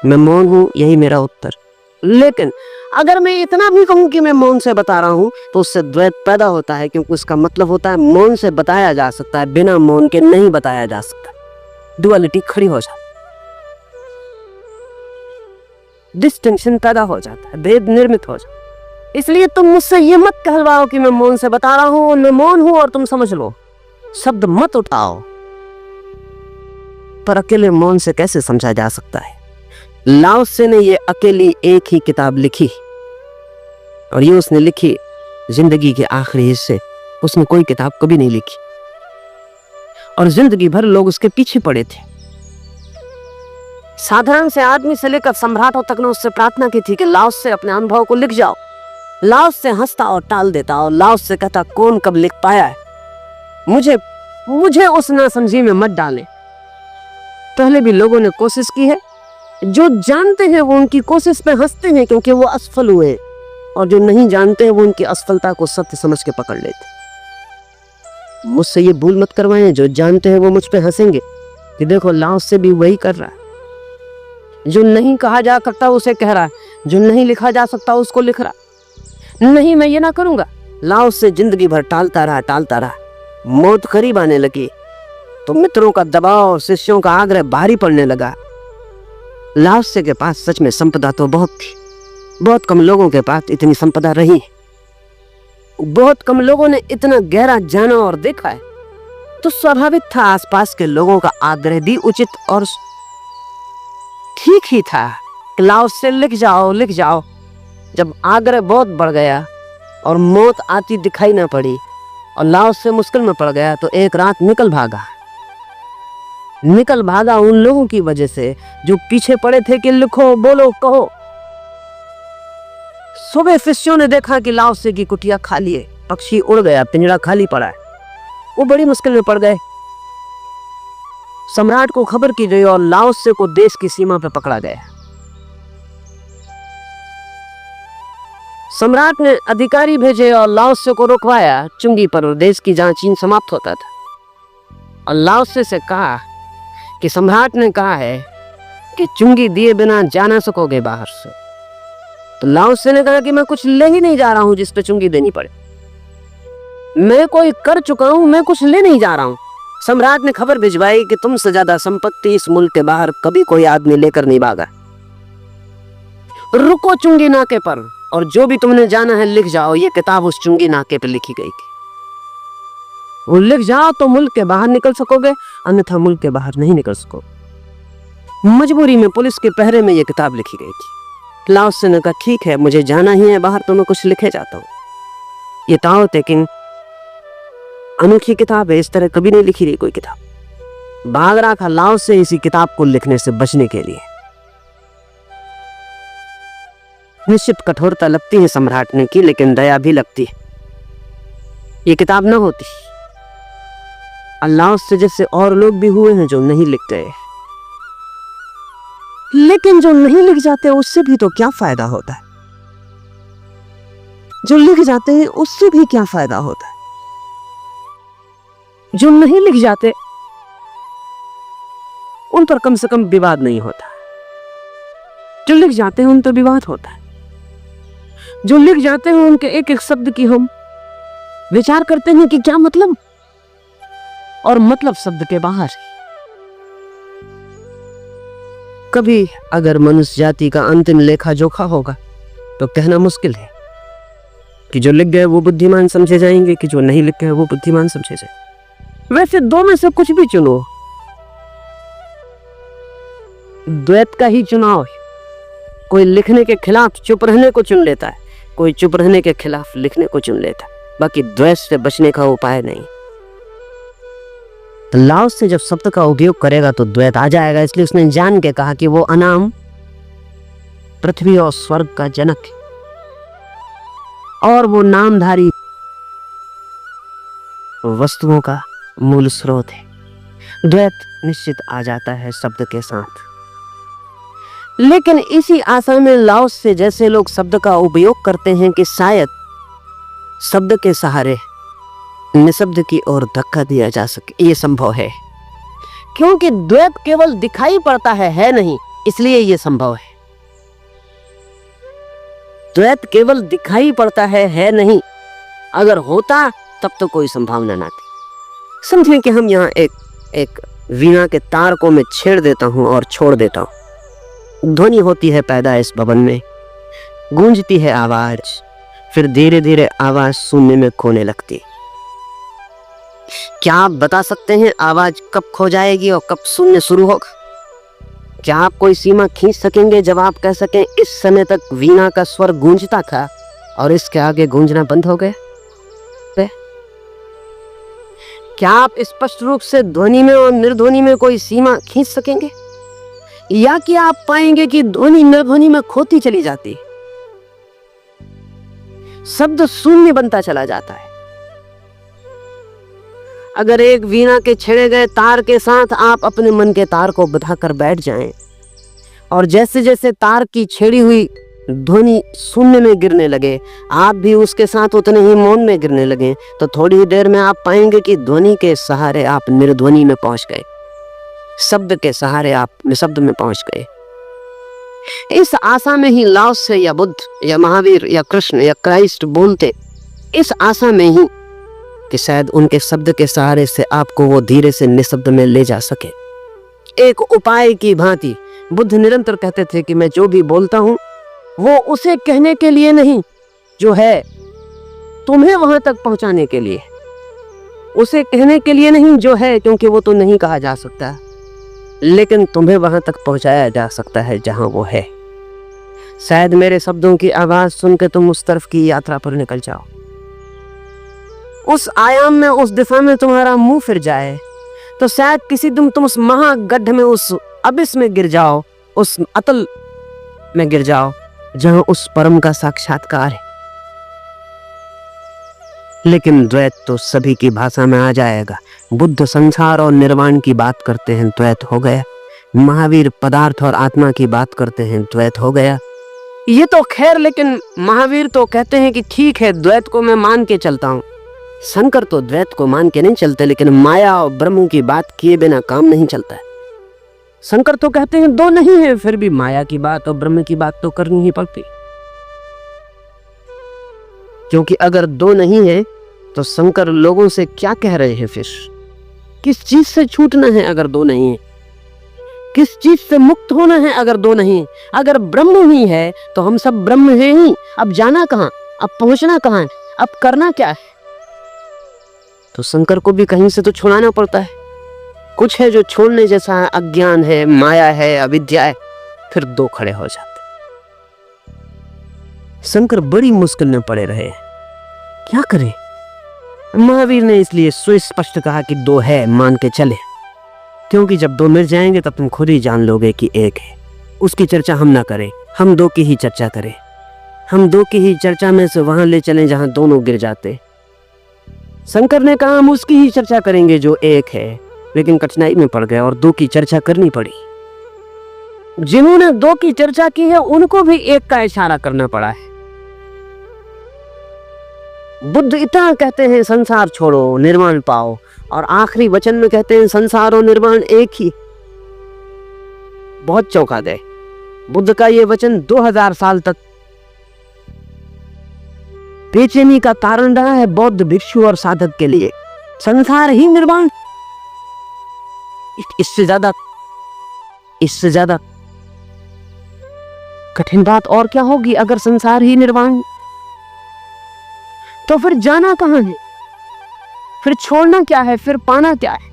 मैं मौन हूं, यही मेरा उत्तर। लेकिन अगर मैं इतना भी कहूं कि मैं मौन से बता रहा हूं तो उससे द्वैत पैदा होता है, क्योंकि उसका मतलब होता है मौन से बताया जा सकता है, बिना मौन के नहीं बताया जा सकता। डुअलिटी खड़ी हो जाती, डिस्टिंक्शन पैदा हो जाता है, भेद निर्मित हो जाता है। इसलिए तुम मुझसे ये मत कहलवाओ कि मैं मौन से बता रहा हूं, मैं मौन हूं और तुम समझ लो। शब्द मत उठाओ। पर अकेले मौन से कैसे समझा जा सकता है? लाओ त्से ने ये अकेली एक ही किताब लिखी, और ये उसने लिखी जिंदगी के आखिरी हिस्से। उसने कोई किताब कभी नहीं लिखी, और जिंदगी भर लोग उसके पीछे पड़े थे। साधारण से आदमी से लेकर सम्राटों तक ने उससे प्रार्थना की थी कि लाओ त्से अपने अनुभव को लिख जाओ। लाओ त्से हंसता और टाल देता, और लाओ त्से कहता, कौन कब लिख पाया है, मुझे उस नासमझी में मत डाले। पहले भी लोगों ने कोशिश की है, जो जानते हैं वो उनकी कोशिश पे हंसते हैं क्योंकि वो असफल हुए, और जो नहीं जानते हैं वो उनकी असफलता को सत्य समझ के पकड़ लेते। मुझसे ये भूल मत करवाएं, जो जानते हैं वो मुझ पे हंसेंगे कि देखो लाओ त्से भी वही कर रहा है। जो नहीं कहा जा सकता उसे कह रहा है, जो नहीं लिखा जा सकता उसको लिख रहा। नहीं, मैं ये ना करूंगा। लाओ त्से जिंदगी भर टालता रहा। मौत करीब आने लगी तो मित्रों का दबाव और शिष्यों का आग्रह भारी पड़ने लगा। लाओ त्से के पास सच में संपदा तो बहुत थी, बहुत कम लोगों के पास इतनी संपदा रही, बहुत कम लोगों ने इतना गहरा जाना और देखा है। तो स्वाभाविक था आसपास के लोगों का आग्रह भी उचित और ठीक ही था कि लाओ त्से लिख जाओ। जब आग्रह बहुत बढ़ गया और मौत आती दिखाई ना पड़ी और लाओ त्से मुश्किल में पड़ गया, तो एक रात निकल भागा उन लोगों की वजह से जो पीछे पड़े थे कि लिखो, बोलो, कहो। सुबह शिष्यों ने देखा कि लाओ त्से की कुटिया खाली है, पक्षी उड़ गया, पिंजरा खाली पड़ा है। वो बड़ी मुश्किल में पड़ गए। सम्राट को खबर की गई और लाओ त्से को देश की सीमा पर पकड़ा गया। सम्राट ने अधिकारी भेजे और लाओसे को रुकवाया। चुंगी पर देश की जहां चीन समाप्त होता था, और लाओसे से कहा कि सम्राट ने कहा है कि चुंगी दिए बिना जा ना सकोगे बाहर से। तो लाओसे ने कहा कि मैं कुछ ले ही नहीं जा रहा हूं जिस पे चुंगी देनी पड़े। मैं कोई कर चुका हूं, मैं कुछ ले नहीं जा रहा हूं। सम्राट ने खबर भिजवाई कि तुमसे ज्यादा संपत्ति इस मुल्क के बाहर कभी कोई आदमी लेकर नहीं भागा। रुको चुंगी नाके पर, और जो भी तुमने जाना है लिख जाओ। ये किताब उस चुंगी नाके पर लिखी गई थी। वो लिख जाओ तो मुल्क के बाहर निकल सकोगे, अन्यथा मुल्क के बाहर नहीं निकल सकोगे। मजबूरी में पुलिस के पहरे में ये किताब लिखी गई थी। लाओसे ने कहा ठीक है, मुझे जाना ही है बाहर, तो मैं कुछ लिखे जाता हूँ। ये ताओ ते किंग अनोखी किताब है, इस तरह कभी नहीं लिखी रही कोई किताब। भाग रहा था लाओसे इसी किताब को लिखने से बचने के लिए। निश्चित कठोरता लगती है सम्राट ने की, लेकिन दया भी लगती है। ये किताब न होती, अल्लाह से जैसे और लोग भी हुए हैं जो नहीं लिख गए, लेकिन जो नहीं लिख जाते उससे भी तो क्या फायदा होता है। जो लिख जाते हैं उससे भी क्या फायदा होता है। जो नहीं लिख जाते उन पर कम से कम विवाद नहीं होता। जो लिख जाते हैं उन पर विवाद होता है। जो लिख जाते हैं उनके एक एक शब्द की हम विचार करते हैं कि क्या मतलब, और मतलब शब्द के बाहर। कभी अगर मनुष्य जाति का अंतिम लेखा जोखा होगा तो कहना मुश्किल है कि जो लिख गए वो बुद्धिमान समझे जाएंगे कि जो नहीं लिख गए वो बुद्धिमान समझे जाए। वैसे दो में से कुछ भी चुनो, द्वैत का ही चुनाव है। कोई लिखने के खिलाफ चुप रहने को चुन लेता है, कोई चुप रहने के खिलाफ लिखने को चुन लेता है। बाकी द्वैत से बचने का उपाय नहीं। तो लाओसे जब शब्द का उपयोग करेगा तो द्वैत आ जाएगा, इसलिए उसने जान के कहा कि वो अनाम पृथ्वी और स्वर्ग का जनक है, और वो नामधारी वस्तुओं का मूल स्रोत है। द्वैत निश्चित आ जाता है शब्द के साथ। लेकिन इसी आशा में लाओसे जैसे लोग शब्द का उपयोग करते हैं कि शायद शब्द के सहारे निशब्द की ओर धक्का दिया जा सके। ये संभव है क्योंकि द्वैत केवल दिखाई पड़ता है नहीं, इसलिए ये संभव है। द्वैत केवल दिखाई पड़ता है नहीं, अगर होता तब तो कोई संभावना ना थी। समझें कि हम यहाँ एक वीणा के तार को मैं छेड़ देता हूँ और छोड़ देता हूँ। ध्वनि होती है पैदा इस भवन में, गूंजती है आवाज, फिर धीरे धीरे आवाज शून्य में खोने लगती। क्या आप बता सकते हैं आवाज कब खो जाएगी और कब शून्य शुरू होगा? क्या आप कोई सीमा खींच सकेंगे जब आप कह सकें इस समय तक वीणा का स्वर गूंजता था और इसके आगे गूंजना बंद हो गया? क्या आप स्पष्ट रूप से ध्वनि में और निर्ध्वनि में कोई सीमा खींच सकेंगे, या कि आप पाएंगे कि ध्वनि निर्ध्वनि में खोती चली जाती, शब्द शून्य बनता चला जाता है? अगर एक वीणा के छेड़े गए तार के साथ आप अपने मन के तार को बंधाकर बैठ जाएं और जैसे जैसे तार की छेड़ी हुई ध्वनि शून्य में गिरने लगे, आप भी उसके साथ उतने ही मौन में गिरने लगे, तो थोड़ी ही देर में आप पाएंगे कि ध्वनि के सहारे आप निर्ध्वनि में पहुंच गए, शब्द के सहारे आप निशब्द में पहुंच गए। इस आशा में ही लाओसे या बुद्ध या महावीर या कृष्ण या क्राइस्ट बोलते, इस आशा में ही कि शायद उनके शब्द के सहारे से आपको वो धीरे से निशब्द में ले जा सके। एक उपाय की भांति बुद्ध निरंतर कहते थे कि मैं जो भी बोलता हूं वो उसे कहने के लिए नहीं जो है, तुम्हें वहां तक पहुंचाने के लिए। उसे कहने के लिए नहीं जो है, क्योंकि वो तो नहीं कहा जा सकता, लेकिन तुम्हें वहां तक पहुंचाया जा सकता है जहां वो है। शायद मेरे शब्दों की आवाज सुनकर तुम उस तरफ की यात्रा पर निकल जाओ, उस आयाम में, उस दिशा में तुम्हारा मुंह फिर जाए, तो शायद किसी दिन तुम उस महागड्ढ में, उस अबिस में गिर जाओ, उस अतल में गिर जाओ जहां उस परम का साक्षात्कार है। लेकिन द्वैत तो सभी की भाषा में आ जाएगा। बुद्ध संसार और निर्वाण की बात करते हैं, द्वैत हो गया। महावीर पदार्थ और आत्मा की बात करते हैं, द्वैत हो गया। ये तो खैर, लेकिन महावीर तो कहते हैं कि ठीक है, द्वैत को मैं मान के चलता हूँ। शंकर तो द्वैत को मान के नहीं चलते, लेकिन माया और ब्रह्म की बात किए बिना काम नहीं चलता है। शंकर तो कहते हैं दो नहीं है, फिर भी माया की बात और ब्रह्म की बात तो करनी ही पड़ती, क्योंकि अगर दो नहीं है तो शंकर लोगों से क्या कह रहे हैं? फिर किस चीज से छूटना है अगर दो नहीं है? किस चीज से मुक्त होना है अगर दो नहीं? अगर ब्रह्म ही है तो हम सब ब्रह्म हैं ही। अब जाना कहाँ, अब पहुंचना कहाँ है, अब करना क्या है? तो शंकर को भी कहीं से तो छुड़ाना पड़ता है। कुछ है जो छोड़ने जैसा है, अज्ञान है, माया है, अविद्या है, फिर दो खड़े हो जाते। शंकर बड़ी मुश्किल में पड़े रहे, क्या करें? महावीर ने इसलिए सुस्पष्ट कहा कि दो है, मान के चले, क्योंकि जब दो मिल जाएंगे तब तुम खुद ही जान लोगे कि एक है। उसकी चर्चा हम ना करें, हम दो की ही चर्चा करें। हम दो की ही चर्चा में से वहां ले चलें जहां दोनों गिर जाते। शंकर ने कहा हम उसकी ही चर्चा करेंगे जो एक है, लेकिन कठिनाई में पड़ गए और दो की चर्चा करनी पड़ी। जिन्होंने दो की चर्चा की है उनको भी एक का इशारा करना पड़ा है। बुद्ध इतना कहते हैं संसार छोड़ो, निर्वाण पाओ, और आखिरी वचन में कहते हैं संसार और निर्वाण एक ही। बहुत चौंका गए। बुद्ध का ये वचन 2000 साल तक बेचैनी का कारण रहा है बौद्ध भिक्षु और साधक के लिए। संसार ही निर्वाण, इससे ज्यादा कठिन बात और क्या होगी? अगर संसार ही निर्वाण, तो फिर जाना कहां है? फिर छोड़ना क्या है? फिर पाना क्या है?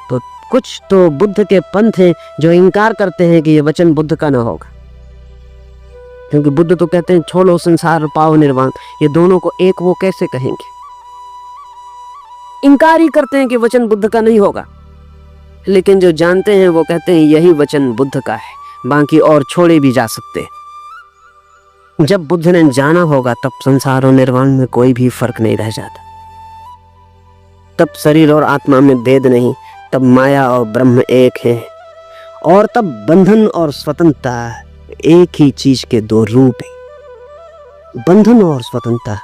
तो कुछ तो बुद्ध के पंथ हैं जो इनकार करते हैं कि ये वचन बुद्ध का ना होगा, क्योंकि बुद्ध तो कहते हैं छोड़ो संसार पाओ निर्वाण। ये दोनों को एक वो कैसे कहेंगे? इनकार ही करते हैं कि वचन बुद्ध का नहीं होगा। लेकिन जो जानते हैं वो कहते हैं यही वचन बुद्ध का है, बाकी और छोड़े भी जा सकते हैं। जब बुद्ध ने जाना होगा तब संसार और निर्वाण में कोई भी फर्क नहीं रह जाता। तब शरीर और आत्मा में भेद नहीं, तब माया और ब्रह्म एक है, और तब बंधन और स्वतंत्रता एक ही चीज के दो रूप है। बंधन और स्वतंत्रता।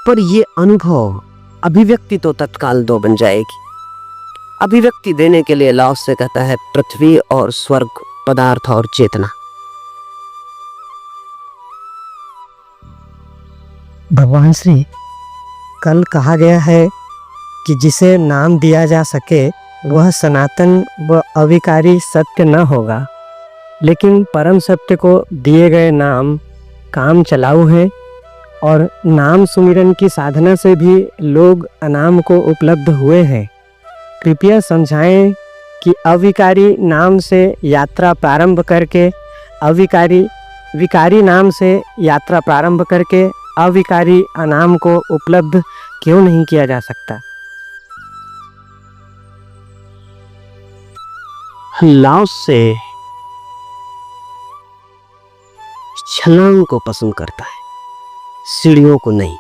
पर ये अनुभव, अभिव्यक्ति तो तत्काल दो बन जाएगी। अभिव्यक्ति देने के लिए लाओस से कहता है पृथ्वी और स्वर्ग, पदार्थ और चेतना। भगवान श्री, कल कहा गया है कि जिसे नाम दिया जा सके वह सनातन व अविकारी सत्य न होगा, लेकिन परम सत्य को दिए गए नाम काम चलाऊ है, और नाम सुमिरन की साधना से भी लोग अनाम को उपलब्ध हुए हैं। कृपया समझाएं कि अविकारी नाम से यात्रा प्रारंभ करके विकारी नाम से यात्रा प्रारंभ करके अविकारी अनाम को उपलब्ध क्यों नहीं किया जा सकता? लाओस से छलांग को पसंद करता है, सीढ़ियों को नहीं।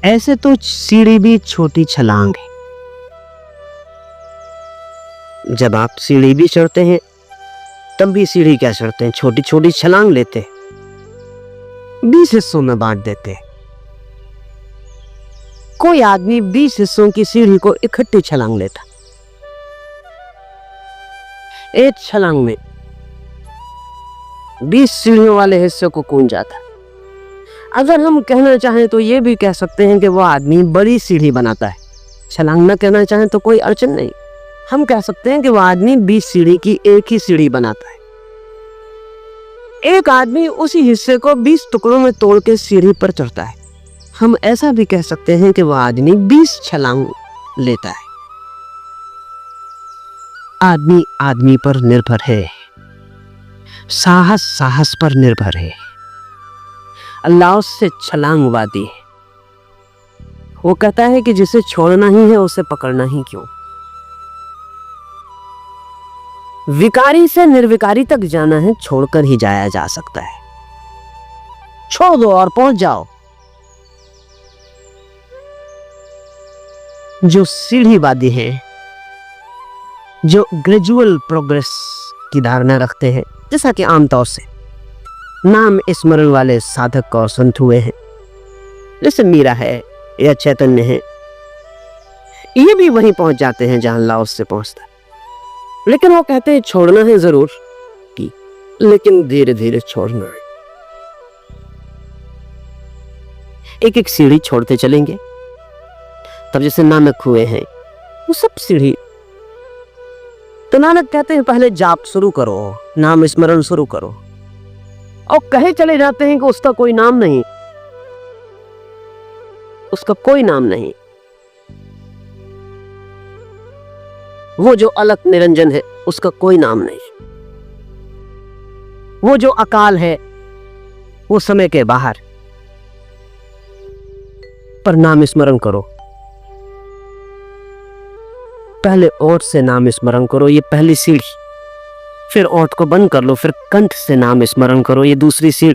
ऐसे तो सीढ़ी भी छोटी छलांग है। जब आप सीढ़ी भी चढ़ते हैं तब भी सीढ़ी क्या चढ़ते हैं, छोटी छोटी छलांग लेते हैं, 20 हिस्सों में बांट देते हैं। कोई आदमी 20 हिस्सों की सीढ़ी को इकट्ठी छलांग लेता, एक छलांग में 20 सीढ़ियों वाले हिस्से को कूद जाता। अगर हम कहना चाहें तो ये भी कह सकते हैं कि वो आदमी बड़ी सीढ़ी बनाता है। छलांग न कहना चाहें तो कोई अड़चन नहीं, हम कह सकते हैं कि वो आदमी 20 सीढ़ी की एक ही सीढ़ी बनाता है। एक आदमी उसी हिस्से को 20 टुकड़ों में तोड़ के सीढ़ी पर चढ़ता है। हम ऐसा भी कह सकते हैं कि वह आदमी 20 छलांग लेता है। आदमी आदमी पर निर्भर है, साहस साहस पर निर्भर है। अल्लाह से छलांगवादी है। वो कहता है कि जिसे छोड़ना ही है उसे पकड़ना ही क्यों। विकारी से निर्विकारी तक जाना है, छोड़कर ही जाया जा सकता है। छोड़ दो और पहुंच जाओ। जो सीढ़ीवादी हैं, जो ग्रेजुअल प्रोग्रेस की धारणा रखते हैं, जैसा कि आमतौर से नाम स्मरण वाले साधक और संत हुए हैं, जैसे मीरा है या चैतन्य है, ये भी वहीं पहुंच जाते हैं जहां लाओस से पहुंचता है। लेकिन वो कहते हैं छोड़ना है जरूर कि, लेकिन धीरे धीरे छोड़ना है। एक एक सीढ़ी छोड़ते चलेंगे। तब जैसे नानक हुए हैं, वो सब सीढ़ी, तो नानक कहते हैं पहले जाप शुरू करो, नाम स्मरण शुरू करो, और कहे चले जाते हैं कि उसका कोई नाम नहीं, उसका कोई नाम नहीं। वो जो अलग निरंजन है, उसका कोई नाम नहीं। वो जो अकाल है, वो समय के बाहर, पर नाम स्मरण करो। पहले ओठ से नाम स्मरण करो, ये पहली सीढ़ी। फिर ओठ को बंद कर लो, फिर कंठ से नाम स्मरण करो, ये दूसरी सीढ़ी।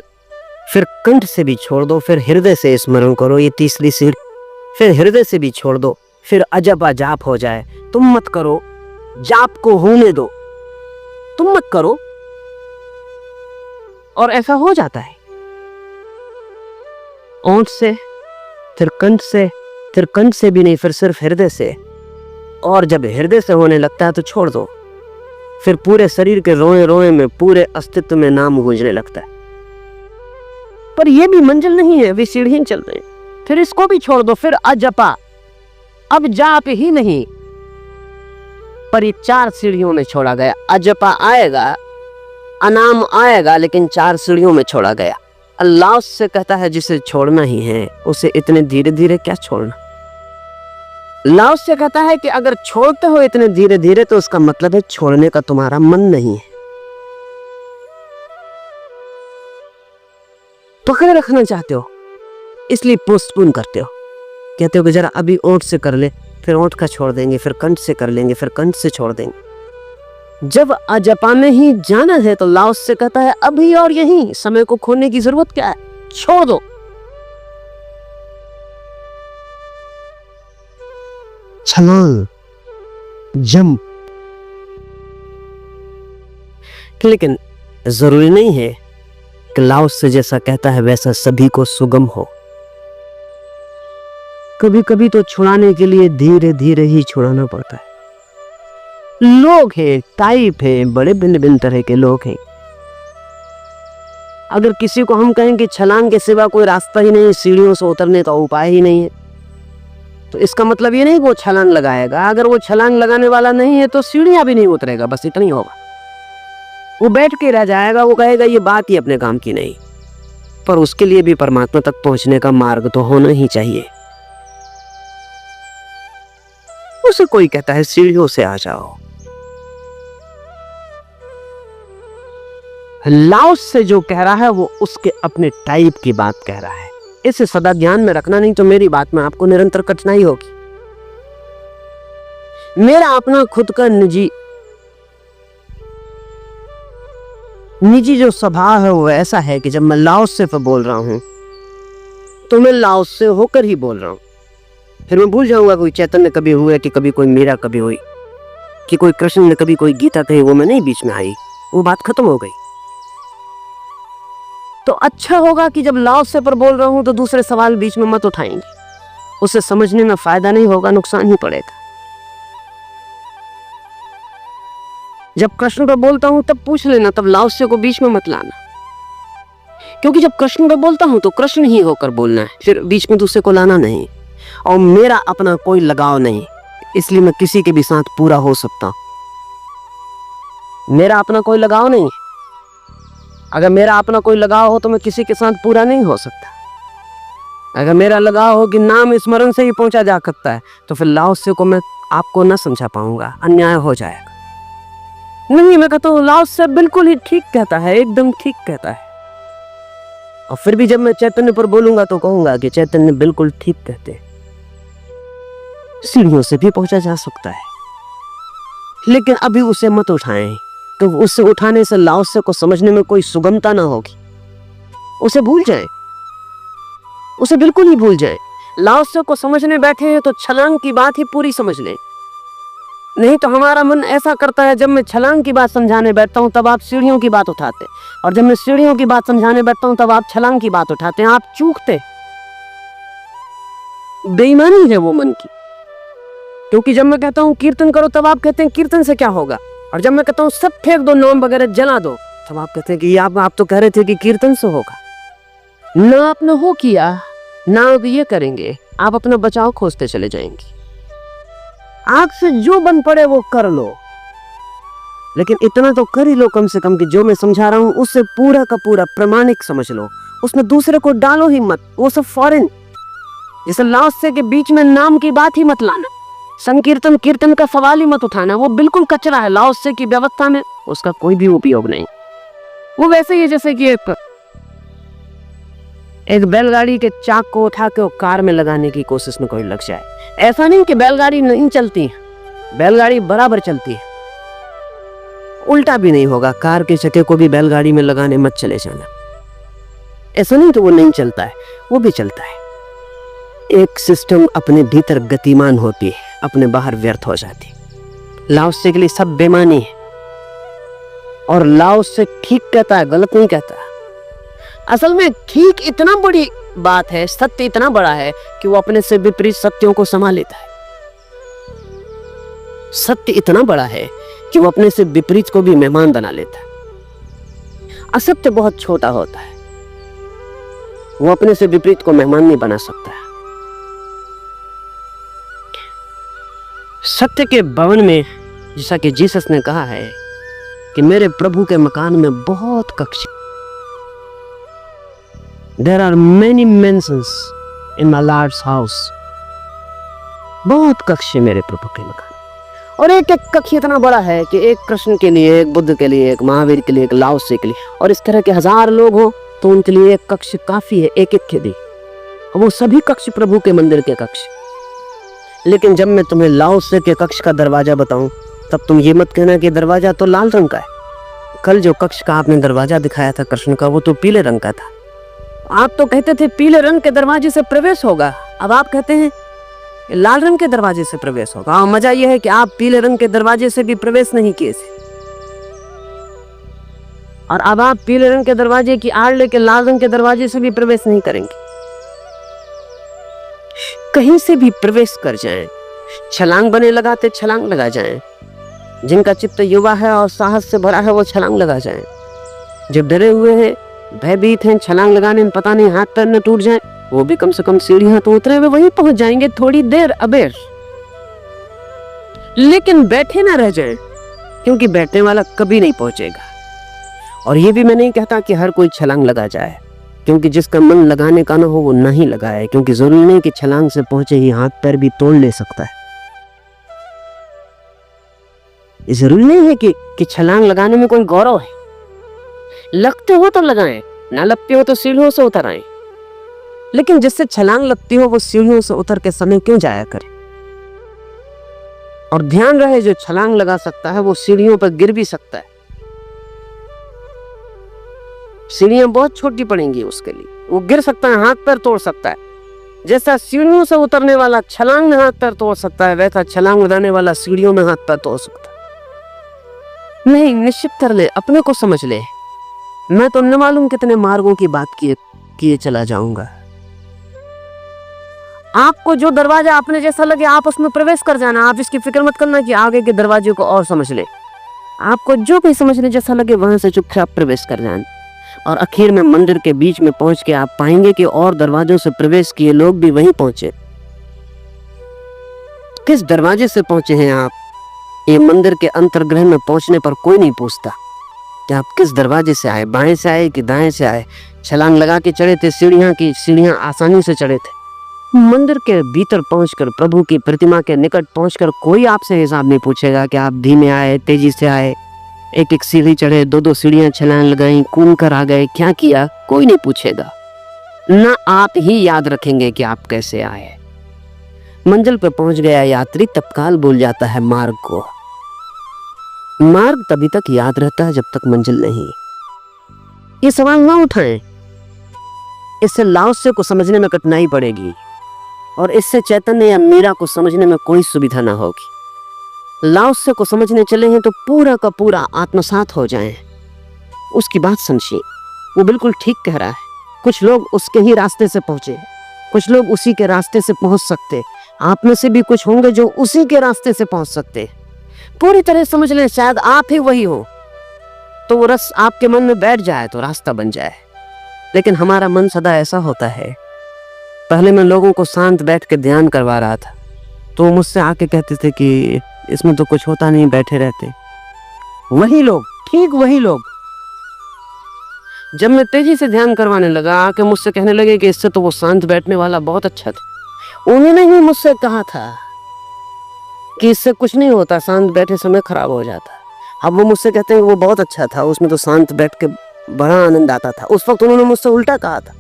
फिर कंठ से भी छोड़ दो, फिर हृदय से स्मरण करो, ये तीसरी सीढ़ी। फिर हृदय से भी छोड़ दो, फिर अजपा जाप हो जाए। तुम मत करो, जाप को होने दो, तुम मत करो, और ऐसा हो जाता है। ओठ से, फिर कंठ से, फिर कंठ से भी नहीं, फिर सिर्फ हृदय से। और जब हृदय से होने लगता है तो छोड़ दो, फिर पूरे शरीर के रोए रोए में, पूरे अस्तित्व में नाम गूंजने लगता है। पर यह भी मंजिल नहीं है, वे सीढ़ियां चल रहे हैं। फिर इसको भी छोड़ दो, फिर अजपा, अब जाप ही नहीं, पर ये 4 सीढ़ियों में छोड़ा गया। अजपा आएगा, अनाम आएगा, लेकिन 4 सीढ़ियों में छोड़ा गया। अल्लाह से कहता है जिसे छोड़ना ही है, उसे इतने धीरे धीरे क्या छोड़ना। अल्लाह से कहता है कि अगर छोड़ते हो इतने धीरे धीरे, तो उसका मतलब है छोड़ने का तुम्हारा मन नहीं है, पकड़े रखना चाहते हो, इसलिए पोस्टपोन करते हो। कहते हो कि जरा अभी ओठ से कर ले, फिर ओठ का छोड़ देंगे, फिर कंठ से कर लेंगे, फिर कंठ से छोड़ देंगे। जब अजपा में ही जाना है तो लाओस से कहता है अभी और यहीं, समय को खोने की जरूरत क्या है, छोड़ दो। छलांग, जंप। लेकिन जरूरी नहीं है कि लाओस से जैसा कहता है वैसा सभी को सुगम हो। कभी कभी तो छुड़ाने के लिए धीरे धीरे ही छुड़ाना पड़ता है। लोग हैं, टाइप है, बड़े भिन्न भिन्न तरह के लोग हैं। अगर किसी को हम कहें कि छलांग के सिवा कोई रास्ता ही नहीं, सीढ़ियों से उतरने का उपाय ही नहीं है, तो इसका मतलब ये नहीं वो छलांग लगाएगा। अगर वो छलांग लगाने वाला नहीं है तो सीढ़ियां भी नहीं उतरेगा, बस इतना ही होगा। वो बैठ के रह जाएगा, वो कहेगा ये बात ही अपने काम की नहीं। पर उसके लिए भी परमात्मा तक पहुंचने का मार्ग तो होना ही चाहिए। उसे कोई कहता है सीढ़ियों से आ जाओ। लाओस से जो कह रहा है वो उसके अपने टाइप की बात कह रहा है। इसे सदा ध्यान में रखना, नहीं तो मेरी बात में आपको निरंतर कठिनाई होगी। मेरा अपना खुद का निजी जो स्वभाव है वो ऐसा है कि जब मैं लाओस से बोल रहा हूं तो मैं लाओस से होकर ही बोल रहा हूं। फिर मैं भूल जाऊंगा कोई चैतन्य कभी हुए, कि कभी कोई मीरा कभी हुई, कि कोई कृष्ण ने कभी कोई गीता कही, वो मैं नहीं बीच में आई, वो बात खत्म हो गई। तो अच्छा होगा कि जब लाओस से पर बोल रहा हूं तो दूसरे सवाल बीच में मत उठाएंगे, उसे समझने में फायदा नहीं होगा, नुकसान ही पड़ेगा। जब कृष्ण पर बोलता हूं तब पूछ लेना, तब लाओस से को बीच में मत लाना, क्योंकि जब कृष्ण पर बोलता हूं तो कृष्ण ही होकर बोलना है, फिर बीच में दूसरे को लाना नहीं। और मेरा अपना कोई लगाव नहीं, इसलिए मैं किसी के भी साथ पूरा हो सकता हूं। मेरा अपना कोई लगाव नहीं। अगर मेरा अपना कोई लगाव हो तो मैं किसी के साथ पूरा नहीं हो सकता। अगर मेरा लगाव हो कि नाम स्मरण से ही पहुंचा जा सकता है, तो फिर लाओस से को मैं आपको न समझा पाऊंगा, अन्याय हो जाएगा। नहीं, मैं कहता हूँ लाओस से बिल्कुल ही ठीक कहता है, एकदम ठीक कहता है। और फिर भी जब मैं चैतन्य पर बोलूंगा तो कहूंगा कि चैतन्य बिल्कुल ठीक कहते हैं। सीढ़ियों से भी पहुंचा जा सकता है, लेकिन अभी उसे मत उठाएं, तो उसे उठाने से लाओस को समझने में कोई सुगमता ना होगी। उसे भूल जाए, उसे बिल्कुल ही भूल जाए। लाओत्से को समझने बैठे हैं तो छलांग की बात ही पूरी समझ लें। नहीं तो हमारा मन ऐसा करता है, जब मैं छलांग की बात समझाने बैठता हूँ तब आप सीढ़ियों की बात उठाते, और जब मैं सीढ़ियों की बात समझाने बैठता हूँ तब आप छलांग की बात उठाते हैं। आप चूकते, बेईमानी है वो मन की। क्योंकि जब मैं कहता हूँ कीर्तन करो तब आप कहते हैं कीर्तन से क्या होगा, और जब मैं कहता हूँ सब फेंक दो, नोम वगैरह जला दो, तब आप कहते हैं कि आप तो कह रहे थे कि कीर्तन से होगा। ना आपने हो किया, ना अब ये करेंगे, आप अपना बचाव खोजते चले जाएंगे। आग से जो बन पड़े वो कर लो, लेकिन इतना तो कर ही लो कम से कम कि जो मैं समझा रहा हूं उससे पूरा का पूरा प्रमाणिक समझ लो, उसमें दूसरे को डालो ही मत। वो सब फॉरेन, जैसे लाओत्से के बीच में नाम की बात ही मत लाना, संकीर्तन कीर्तन का सवाल ही मत उठाना, वो बिल्कुल कचरा है। लाओत्से की व्यवस्था में उसका कोई भी उपयोग नहीं। वो वैसे ही जैसे कि एक बैलगाड़ी के चाक को उठा के कार में लगाने की कोशिश में कोई लग जाए। ऐसा नहीं कि बैलगाड़ी नहीं चलती, बैलगाड़ी बराबर चलती है। उल्टा भी नहीं होगा, कार के चक्के को भी बैलगाड़ी में लगाने मत चले जाना। ऐसा नहीं तो वो नहीं चलता है, वो भी चलता है। एक सिस्टम अपने भीतर गतिमान होती है, अपने बाहर व्यर्थ हो जाती। लाओत्से के लिए सब बेमानी है, और लाओत्से ठीक कहता है, गलत नहीं कहता। असल में ठीक इतना बड़ी बात है, सत्य इतना बड़ा है कि वो अपने से विपरीत सत्यों को संभाल लेता है। सत्य इतना बड़ा है कि वो अपने से विपरीत को भी मेहमान बना लेता है। असत्य बहुत छोटा होता है, वो अपने से विपरीत को मेहमान नहीं बना सकता। सत्य के भवन में, जैसा कि जीसस ने कहा है कि मेरे प्रभु के मकान में बहुत कक्ष, there are many mansions in my Lord's house, बहुत कक्ष है मेरे प्रभु के मकान। और एक एक कक्ष इतना बड़ा है कि एक कृष्ण के लिए, एक बुद्ध के लिए, एक महावीर के लिए, एक लाओत्से के लिए, और इस तरह के 1000 लोग हो तो उनके लिए एक कक्ष काफी है, एक एक के लिए। वो सभी कक्ष प्रभु के मंदिर के कक्ष। लेकिन जब मैं तुम्हें लाओत्से के कक्ष का दरवाजा बताऊं तब तुम ये मत कहना कि दरवाजा तो लाल रंग का है। कल जो कक्ष का आपने दरवाजा दिखाया था कृष्ण का, वो तो पीले रंग का था। आप तो कहते थे पीले रंग के दरवाजे से प्रवेश होगा, अब आप कहते हैं लाल रंग के दरवाजे से प्रवेश होगा। और मजा यह है कि आप पीले रंग के दरवाजे से भी प्रवेश नहीं किए थे, और अब आप पीले रंग के दरवाजे की आड़ लेके लाल रंग के दरवाजे से भी प्रवेश नहीं करेंगे। कहीं से भी प्रवेश कर जाएं, छलांग बने लगाते छलांग लगा जाएं। जिनका चित्त युवा है और साहस से भरा है वो छलांग लगा जाएं। जब डरे हुए हैं, भयभीत हैं, छलांग लगाने में पता नहीं हाथ पैर न टूट जाए, वो भी कम से कम सीढ़ियां तो उतरे हुए वहीं पहुंच जाएंगे, थोड़ी देर अबेर। लेकिन बैठे ना रह जाएं, क्योंकि बैठने वाला कभी नहीं पहुंचेगा। और ये भी मैं नहीं कहता कि हर कोई छलांग लगा जाए, क्योंकि जिसका मन लगाने का ना हो वो नहीं लगाए, क्योंकि जरूरी नहीं कि छलांग से पहुंचे ही हाथ पैर भी तोड़ ले सकता है। जरूरी नहीं है कि छलांग लगाने में कोई गौरव है। लगते हो तो लगाएं, ना लगते हो तो सीढ़ियों से उतर आए। लेकिन जिससे छलांग लगती हो वो सीढ़ियों से उतर के समय क्यों जाया करे। और ध्यान रहे, जो छलांग लगा सकता है वो सीढ़ियों पर गिर भी सकता है। सीढ़ियां बहुत छोटी पड़ेंगी उसके लिए, वो गिर सकता है, हाथ पैर तोड़ सकता है। जैसा सीढ़ियों से उतरने वाला छलांग में हाथ पैर तोड़ सकता है, वैसा छलांग लगाने वाला सीढ़ियों में हाथ पैर तोड़ सकता है। नहीं, निश्चित कर ले, अपने को समझ ले। मैं तो न मालूम कितने मार्गों की बात किए चला जाऊंगा। आपको जो दरवाजा अपने जैसा लगे आप उसमें प्रवेश कर जाना। आप इसकी फिक्र मत करना कि आगे के दरवाजे को और समझ ले। आपको जो भी समझने जैसा लगे वहां से चुपचाप प्रवेश कर जाना, और आखिर में मंदिर के बीच में पहुंच के आप पाएंगे कि और दरवाजों से प्रवेश किए लोग भी वहीं पहुंचे। किस दरवाजे से पहुंचे हैं आप, ये मंदिर के अंतर्गृह में पहुंचने पर कोई नहीं पूछता कि आप किस दरवाजे से आए, बाएं से आए कि दाएं से आए। छलांग लगा के चढ़े थे सीढ़ियां की, सीढ़ियां आसानी से चढ़े थे। मंदिर के भीतर पहुंचकर, प्रभु की प्रतिमा के निकट पहुंचकर कोई आपसे हिसाब नहीं पूछेगा कि आप धीमे आए, तेजी से आए, एक एक सीढ़ी चढ़े, दो दो सीढ़ियां छलांग लगाई, कूद कर आ गए, क्या किया, कोई नहीं पूछेगा। ना आप ही याद रखेंगे कि आप कैसे आए। मंजिल पर पहुंच गया यात्री तत्काल भूल जाता है मार्ग को। मार्ग तभी तक याद रहता है जब तक मंजिल नहीं। ये सवाल ना उठाएं, इससे लाओत्से को समझने में कठिनाई पड़ेगी। और इससे चैतन्य या मीरा को समझने में कोई सुविधा ना होगी। लाओसे को समझने चले हैं तो पूरा का पूरा आत्मसात हो जाएं। उसकी बात समझिए, वो बिल्कुल ठीक कह रहा है। कुछ लोग उसके ही रास्ते से पहुंचे, कुछ लोग उसी के रास्ते से पहुंच सकते। आप में से भी कुछ होंगे जो उसी के रास्ते से पहुंच सकते। पूरी तरह समझ लें, शायद आप ही वही हो, तो वो रस आपके मन में बैठ जाए तो रास्ता बन जाए। लेकिन हमारा मन सदा ऐसा होता है। पहले मैं लोगों को शांत बैठ के ध्यान करवा रहा था, तो वो मुझसे आके कहते थे कि इसमें तो कुछ होता नहीं, बैठे रहते। वही लोग, ठीक वही लोग, जब मैं तेजी से ध्यान करवाने लगा आके मुझसे कहने लगे कि इससे तो वो शांत बैठने वाला बहुत अच्छा था। उन्होंने ही मुझसे कहा था कि इससे कुछ नहीं होता, शांत बैठे समय खराब हो जाता। अब वो मुझसे कहते हैं कि वो बहुत अच्छा था, उसमें तो शांत बैठ के बड़ा आनंद आता था। उस वक्त उन्होंने मुझसे उल्टा कहा था,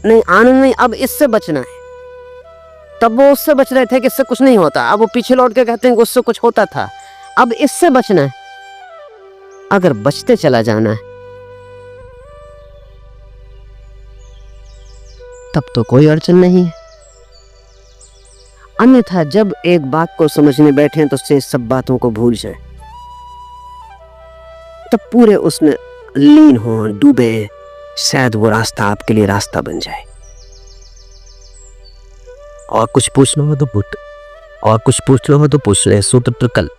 नहीं आनंद नहीं, अब इससे बचना है। तब वो उससे बच रहे थे कि इससे कुछ नहीं होता, अब वो पीछे लौट के कहते हैं कि उससे कुछ होता था, अब इससे बचना है। अगर बचते चला जाना है तब तो कोई अड़चन नहीं है। अन्यथा जब एक बात को समझने बैठे तो शेष सब बातों को भूल जाए, तब पूरे उसमें लीन हो, डूबे, शायद वो रास्ता आपके लिए रास्ता बन जाए। और कुछ पूछना हो तो पूछ ले सूत्र प्रकल।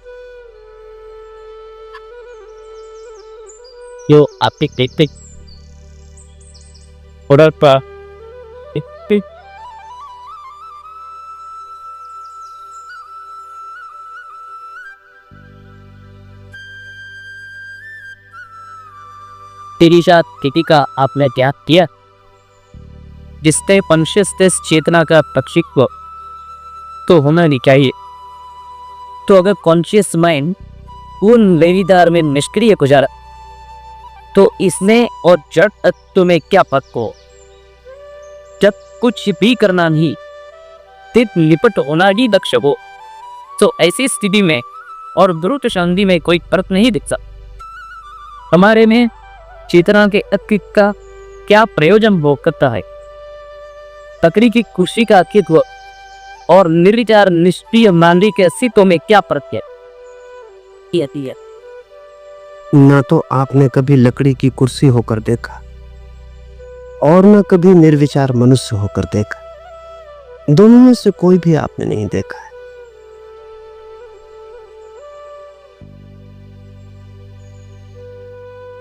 Yo apik titik. Udah pa. Titik. तेरी साथ तिथि का आपने त्याग किया, जिससे कॉन्शियसनेस चेतना का प्रक्षिप्व तो होना नहीं चाहिए। तो अगर कॉन्शियस माइंड उन लेवीदार में निष्क्रिय गुजारा तो इसमें और जड़ तत्व में क्या फर्क हो? जब कुछ भी करना नहीं, सिर्फ निपट होना ही लक्ष्य हो, तो ऐसी स्थिति में और द्रुत शांति में कोई फर्क नहीं दिखता। हमारे में चेतना के अस्तित्व का क्या प्रयोजन भोग करता है? तकरी की खुशी का अस्तित्व और निर्विचार निष्क्रिय मानवी के अस्तित्व में क्या फर्क है? ना तो आपने कभी लकड़ी की कुर्सी होकर देखा और न कभी निर्विचार मनुष्य होकर देखा। दोनों में से कोई भी आपने नहीं देखा है।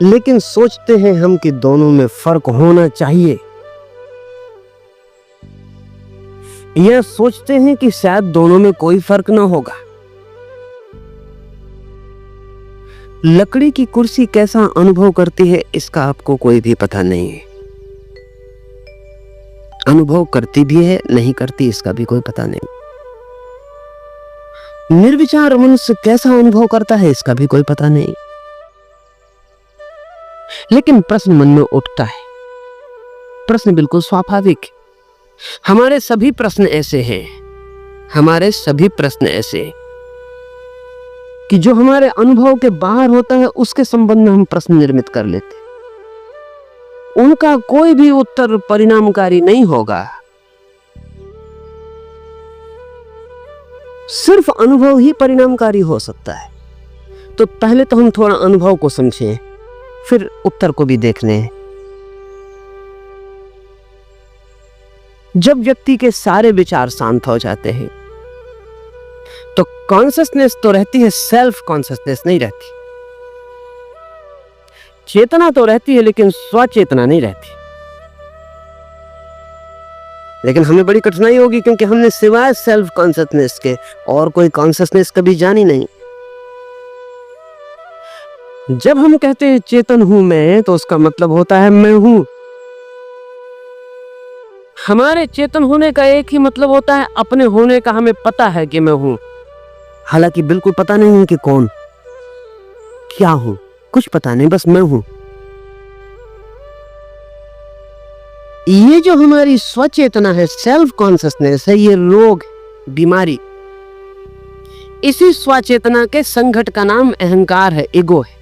लेकिन सोचते हैं हम कि दोनों में फर्क होना चाहिए, यह सोचते हैं कि शायद दोनों में कोई फर्क ना होगा। लकड़ी की कुर्सी कैसा अनुभव करती है इसका आपको कोई भी पता नहीं है। अनुभव करती भी है नहीं करती इसका भी कोई पता नहीं। निर्विचार मनुष्य कैसा अनुभव करता है इसका भी कोई पता नहीं। लेकिन प्रश्न मन में उठता है, प्रश्न बिल्कुल स्वाभाविक। हमारे सभी प्रश्न ऐसे हैं, हमारे सभी प्रश्न ऐसे कि जो हमारे अनुभव के बाहर होता है उसके संबंध में हम प्रश्न निर्मित कर लेते। उनका कोई भी उत्तर परिणामकारी नहीं होगा। सिर्फ अनुभव ही परिणामकारी हो सकता है। तो पहले तो हम थोड़ा अनुभव को समझें, फिर उत्तर को भी देख लें। जब व्यक्ति के सारे विचार शांत हो जाते हैं तो कॉन्शियसनेस तो रहती है, सेल्फ कॉन्शियसनेस नहीं रहती। चेतना तो रहती है लेकिन स्वचेतना नहीं रहती। लेकिन हमें बड़ी कठिनाई होगी क्योंकि हमने सिवाय सेल्फ कॉन्शियसनेस के और कोई कॉन्शियसनेस कभी जानी नहीं। जब हम कहते हैं चेतन हूं मैं, तो उसका मतलब होता है मैं हूं। हमारे चेतन होने का एक ही मतलब होता है अपने होने का हमें पता है कि मैं हूं, हालांकि बिल्कुल पता नहीं है कि कौन, क्या हूं, कुछ पता नहीं, बस मैं हूं। ये जो हमारी स्वचेतना है, सेल्फ कॉन्शियसनेस है, ये रोग, बीमारी। इसी स्वचेतना के संघट का नाम अहंकार है, ईगो है।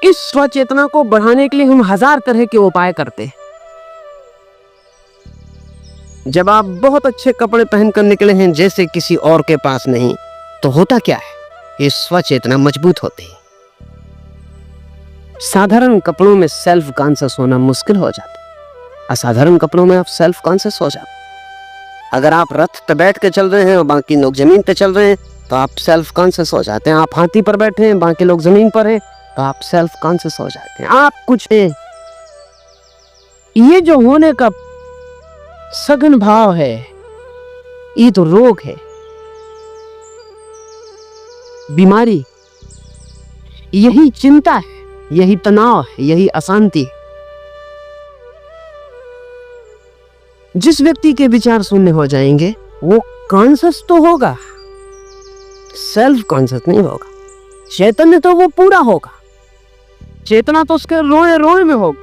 इस स्वचेतना को बढ़ाने के लिए हम हजार तरह के उपाय करते हैं। जब आप बहुत अच्छे कपड़े पहनकर निकले हैं जैसे किसी और के पास नहीं, तो होता क्या है, ये स्वचेतना मजबूत होती है। साधारण कपड़ों में सेल्फ कॉन्शियस होना मुश्किल हो जाता है, असाधारण कपड़ों में आप सेल्फ कॉन्शियस हो जाते। अगर आप रथ पे बैठ के चल रहे हैं और बाकी लोग जमीन पे चल रहे हैं तो आप सेल्फ कॉन्शियस हो जाते हैं। आप हाथी पर बैठे हैं, बाकी लोग जमीन पर हैं, तो आप सेल्फ कॉन्शियस हो जाते हैं। आप कुछ हैं। ये जो होने का सघन भाव है, ये तो रोग है, बीमारी, यही चिंता है, यही तनाव है, यही अशांति है। जिस व्यक्ति के विचार शून्य हो जाएंगे वो कॉन्शियस तो होगा, सेल्फ कॉन्शियस नहीं होगा। चैतन्य तो वो पूरा होगा, चेतना तो उसके रोए रोए में होगा।